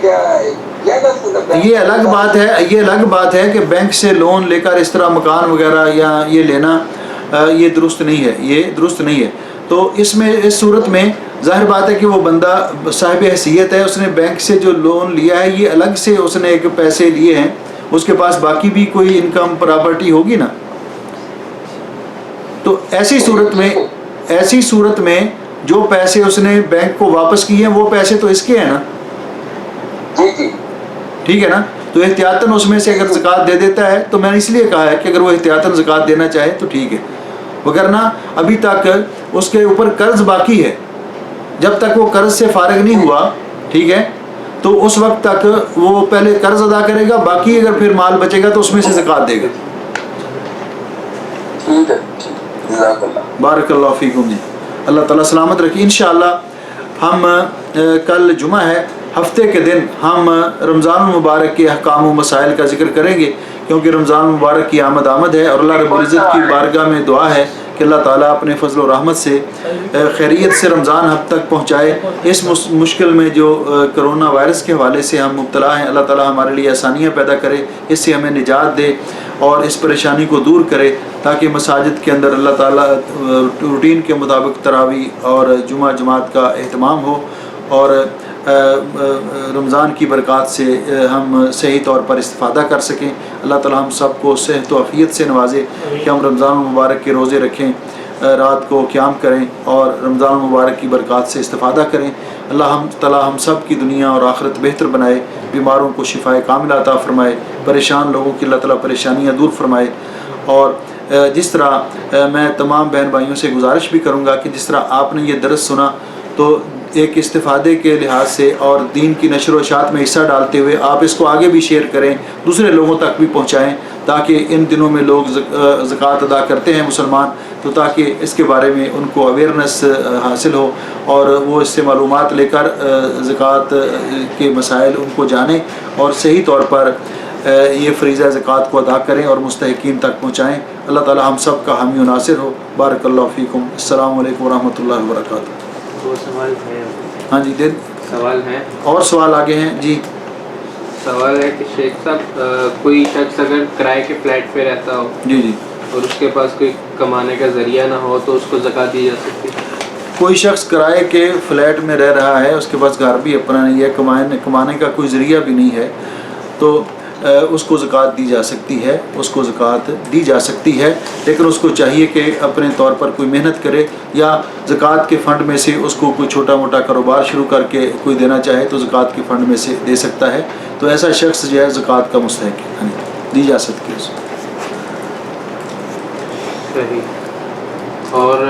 یہ الگ بات ہے کہ بینک سے لون لے کر اس طرح مکان وغیرہ یا یہ لینا یہ درست نہیں ہے. تو اس صورت میں ظاہر بات ہے کہ وہ بندہ صاحب حیثیت ہے، اس نے بینک سے جو لون لیا ہے یہ الگ سے اس نے ایک پیسے لیے ہیں، اس کے پاس باقی بھی کوئی انکم پراپرٹی ہوگی نا. تو ایسی صورت میں جو پیسے اس نے بینک کو واپس کیے ہیں وہ پیسے تو اس کے ہیں نا. ٹھیک ہے نا. تو احتیاطاً اس میں سے اگر زکوٰۃ دے دیتا ہے تو میں نے اس لیے کہا ہے کہ اگر وہ احتیاطاً زکوٰۃ دینا چاہے تو ٹھیک ہے، وگرنہ ابھی تک اس کے اوپر قرض باقی ہے. جب تک وہ قرض سے فارغ نہیں ہوا، ٹھیک ہے، تو اس وقت تک وہ پہلے قرض ادا کرے گا، باقی اگر پھر مال بچے گا تو اس میں سے زکوٰۃ دے گا. بارک اللہ فیکم. جی اللہ تعالیٰ سلامت رکھیے. انشاءاللہ ہم کل جمعہ ہے، ہفتے کے دن ہم رمضان المبارک کے احکام و مسائل کا ذکر کریں گے، کیونکہ رمضان المبارک کی آمد ہے اور اللہ رب العزت کی بارگاہ میں دعا ہے کہ اللہ تعالیٰ اپنے فضل و رحمت سے خیریت سے رمضان حد تک پہنچائے. اس مشکل میں جو کرونا وائرس کے حوالے سے ہم مبتلا ہیں، اللہ تعالیٰ ہمارے لیے آسانیاں پیدا کرے، اس سے ہمیں نجات دے اور اس پریشانی کو دور کرے، تاکہ مساجد کے اندر اللہ تعالیٰ روٹین کے مطابق تراویح اور جمعہ جماعت کا اہتمام ہو، اور رمضان کی برکات سے ہم صحیح طور پر استفادہ کر سکیں. اللہ تعالیٰ ہم سب کو صحت و عافیت سے نوازے کہ ہم رمضان المبارک کے روزے رکھیں، رات کو قیام کریں اور رمضان المبارک کی برکات سے استفادہ کریں. اللہ تعالیٰ ہم سب کی دنیا اور آخرت بہتر بنائے، بیماروں کو شفائے کاملہ عطا فرمائے، پریشان لوگوں کی اللہ تعالیٰ پریشانیاں دور فرمائے. اور جس طرح میں تمام بہن بھائیوں سے گزارش بھی کروں گا کہ جس طرح آپ نے یہ درس سنا تو ایک استفادے کے لحاظ سے اور دین کی نشر و اشاعت میں حصہ ڈالتے ہوئے آپ اس کو آگے بھی شیئر کریں، دوسرے لوگوں تک بھی پہنچائیں، تاکہ ان دنوں میں لوگ زکوٰۃ ادا کرتے ہیں مسلمان، تو تاکہ اس کے بارے میں ان کو اویئرنیس حاصل ہو اور وہ اس سے معلومات لے کر زکوٰۃ کے مسائل ان کو جانیں اور صحیح طور پر یہ فریضہ زکوٰۃ کو ادا کریں اور مستحقین تک پہنچائیں. اللہ تعالی ہم سب کا حامی و ناصر ہو. بارک اللہ فیکم. السلام علیکم ورحمۃ اللہ وبرکاتہ. دو سوال ہے. ہاں جی دن سوال ہیں اور سوال آگے ہیں. جی سوال ہے کہ شیخ صاحب کوئی شخص اگر کرائے کے فلیٹ پہ رہتا ہو جی جی اور اس کے پاس کوئی کمانے کا ذریعہ نہ ہو تو اس کو زکوٰۃ دی جا سکتی ہے؟ کوئی شخص کرائے کے فلیٹ میں رہ رہا ہے، اس کے پاس گھر بھی اپنا نہیں ہے، کمانے کا کوئی ذریعہ بھی نہیں ہے، تو اس کو زکوٰۃ دی جا سکتی ہے، اس کو زکوٰۃ دی جا سکتی ہے. لیکن اس کو چاہیے کہ اپنے طور پر کوئی محنت کرے، یا زکوٰۃ کے فنڈ میں سے اس کو کوئی چھوٹا موٹا کاروبار شروع کر کے کوئی دینا چاہے تو زکوٰۃ کے فنڈ میں سے دے سکتا ہے. تو ایسا شخص جو ہے زکوٰۃ کا مستحق ہے، دی جا سکتی ہے. صحیح. اور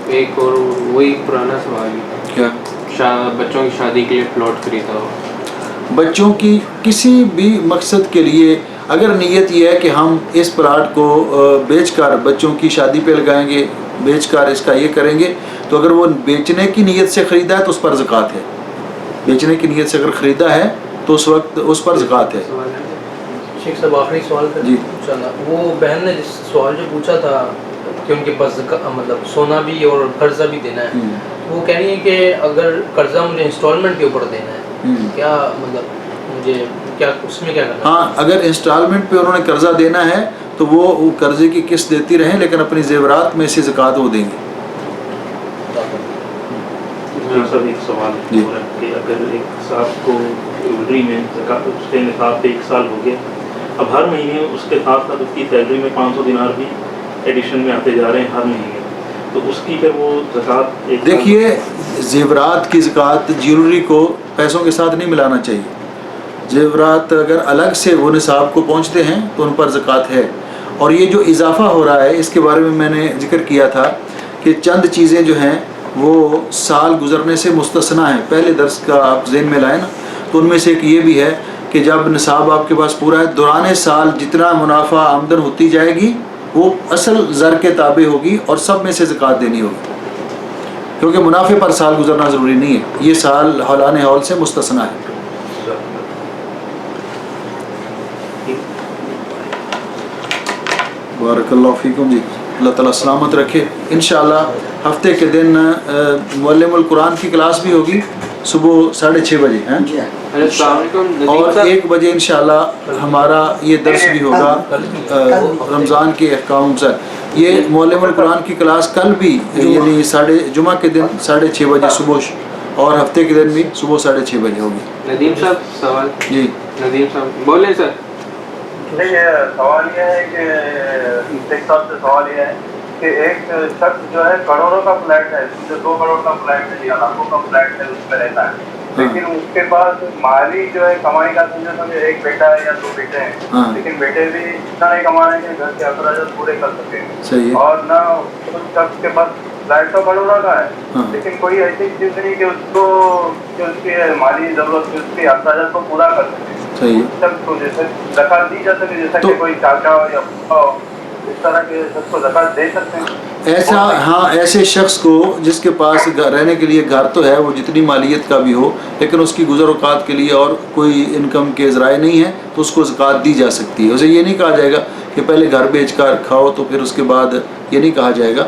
ایک اور وہی پرانا سوال ہے، کیا بچوں کی شادی کے لیے پلاٹ خریدا ہو؟ بچوں کی کسی بھی مقصد کے لیے اگر نیت یہ ہے کہ ہم اس پلاٹ کو بیچ کر بچوں کی شادی پہ لگائیں گے، بیچ کر اس کا یہ کریں گے، تو اگر وہ بیچنے کی نیت سے خریدا ہے تو اس پر زکوٰۃ ہے. بیچنے کی نیت سے اگر خریدا ہے تو اس وقت اس پر زکوٰۃ ہے. شیخ صاحب آخری سوال کر جی وہ بہن نے جس سوال جو پوچھا تھا کہ ان کے پاس مطلب سونا بھی اور قرضہ بھی دینا ہے، وہ کہہ رہی ہیں کہ اگر قرضہ مجھے انسٹالمنٹ کے اوپر دینا ہے، کیا مطلب مجھے کیا اس میں کیا کرنا؟ ہاں اگر انسٹالمنٹ پہ انہوں نے قرضہ دینا ہے تو وہ قرضے کی قسط دیتی رہیں، لیکن اپنی زیورات میں سے زکوٰۃ وہ دیں گے. سر ایک سوال ہے کہ اگر ایک صاحب کو سیلری میں اس کے نصاب پہ 1 سال ہو گیا، اب ہر مہینے اس کے ساتھ ساتھ اس کی سیلری میں 500 دینار بھی ایڈیشن میں آتے جا رہے ہیں ہر مہینے، تو اس کی پھر وہ زکوٰۃ دیکھیے زیورات کی زکوٰۃ جیولری کو پیسوں کے ساتھ نہیں ملانا چاہیے. زیورات اگر الگ سے وہ نصاب کو پہنچتے ہیں تو ان پر زکوٰۃ ہے. اور یہ جو اضافہ ہو رہا ہے اس کے بارے میں نے ذکر کیا تھا کہ چند چیزیں جو ہیں وہ سال گزرنے سے مستثنا ہیں. پہلے درس کا آپ ذہن میں لائیں نا، تو ان میں سے ایک یہ بھی ہے کہ جب نصاب آپ کے پاس پورا ہے، دوران سال جتنا منافع آمدن ہوتی جائے گی وہ اصل زر کے تابع ہوگی اور سب میں سے زکوٰۃ دینی ہوگی، کیونکہ منافع پر سال گزرنا ضروری نہیں ہے. یہ سال حولان حول سے مستثنا ہے. بارک اللہ فیکم. جی اللہ تعالیٰ سلامت رکھے. انشاءاللہ ہفتے کے دن معلم القرآن کی کلاس بھی ہوگی صبح 6:30 بجے ہیں، اور 1 بجے انشاءاللہ ہمارا یہ درس بھی ہوگا رمضان کے احکام سے. یہ معلم القرآن کی کلاس کل بھی یعنی جمعہ کے دن 6:30 بجے صبح، اور ہفتے کے دن بھی صبح 6:30 بجے ہوگی. ندیم صاحب سوال. جی ندیم صاحب بولیں سر. نہیں سوال یہ ہے کہ شیخ صاحب سے سوال یہ ہے کہ ایک شخص جو ہے کروڑوں کا فلیٹ ہے، جو 2 کروڑ کا فلیٹ ہے یا لاکھوں کا فلیٹ ہے، اس میں رہتا ہے، لیکن اس کے پاس مالی جو ہے کمائی کا سمجھے 1 بیٹا ہے یا 2 بیٹے ہیں، لیکن بیٹے بھی اتنا نہیں کما رہے کہ گھر کے اخراجات پورے کر سکیں، اور نہ اس شخص کے پاس فلیٹ تو کروڑوں کا ہے لیکن کوئی ایسی چیز نہیں کہ اس کو جو اس کی مالی ضرورت اس کے اخراجات کو پورا کر سکے. شخص کو جیسے زکوٰۃ دی جا سکے، جیسا کہ کوئی چاچا ہو یا پھوپھا ہو، اس طرح کے شخص کو زکوٰۃ دے سکتے ہیں. ایسا ہاں ایسے شخص کو جس کے پاس رہنے کے لیے گھر تو ہے، وہ جتنی مالیت کا بھی ہو لیکن اس کی گزر اوقات کے لیے اور کوئی انکم کے ذرائع نہیں ہے تو اس کو زکوٰۃ دی جا سکتی ہے. اسے یہ نہیں کہا جائے گا کہ پہلے گھر بیچ کر کھاؤ تو پھر اس کے بعد، یہ نہیں کہا جائے گا.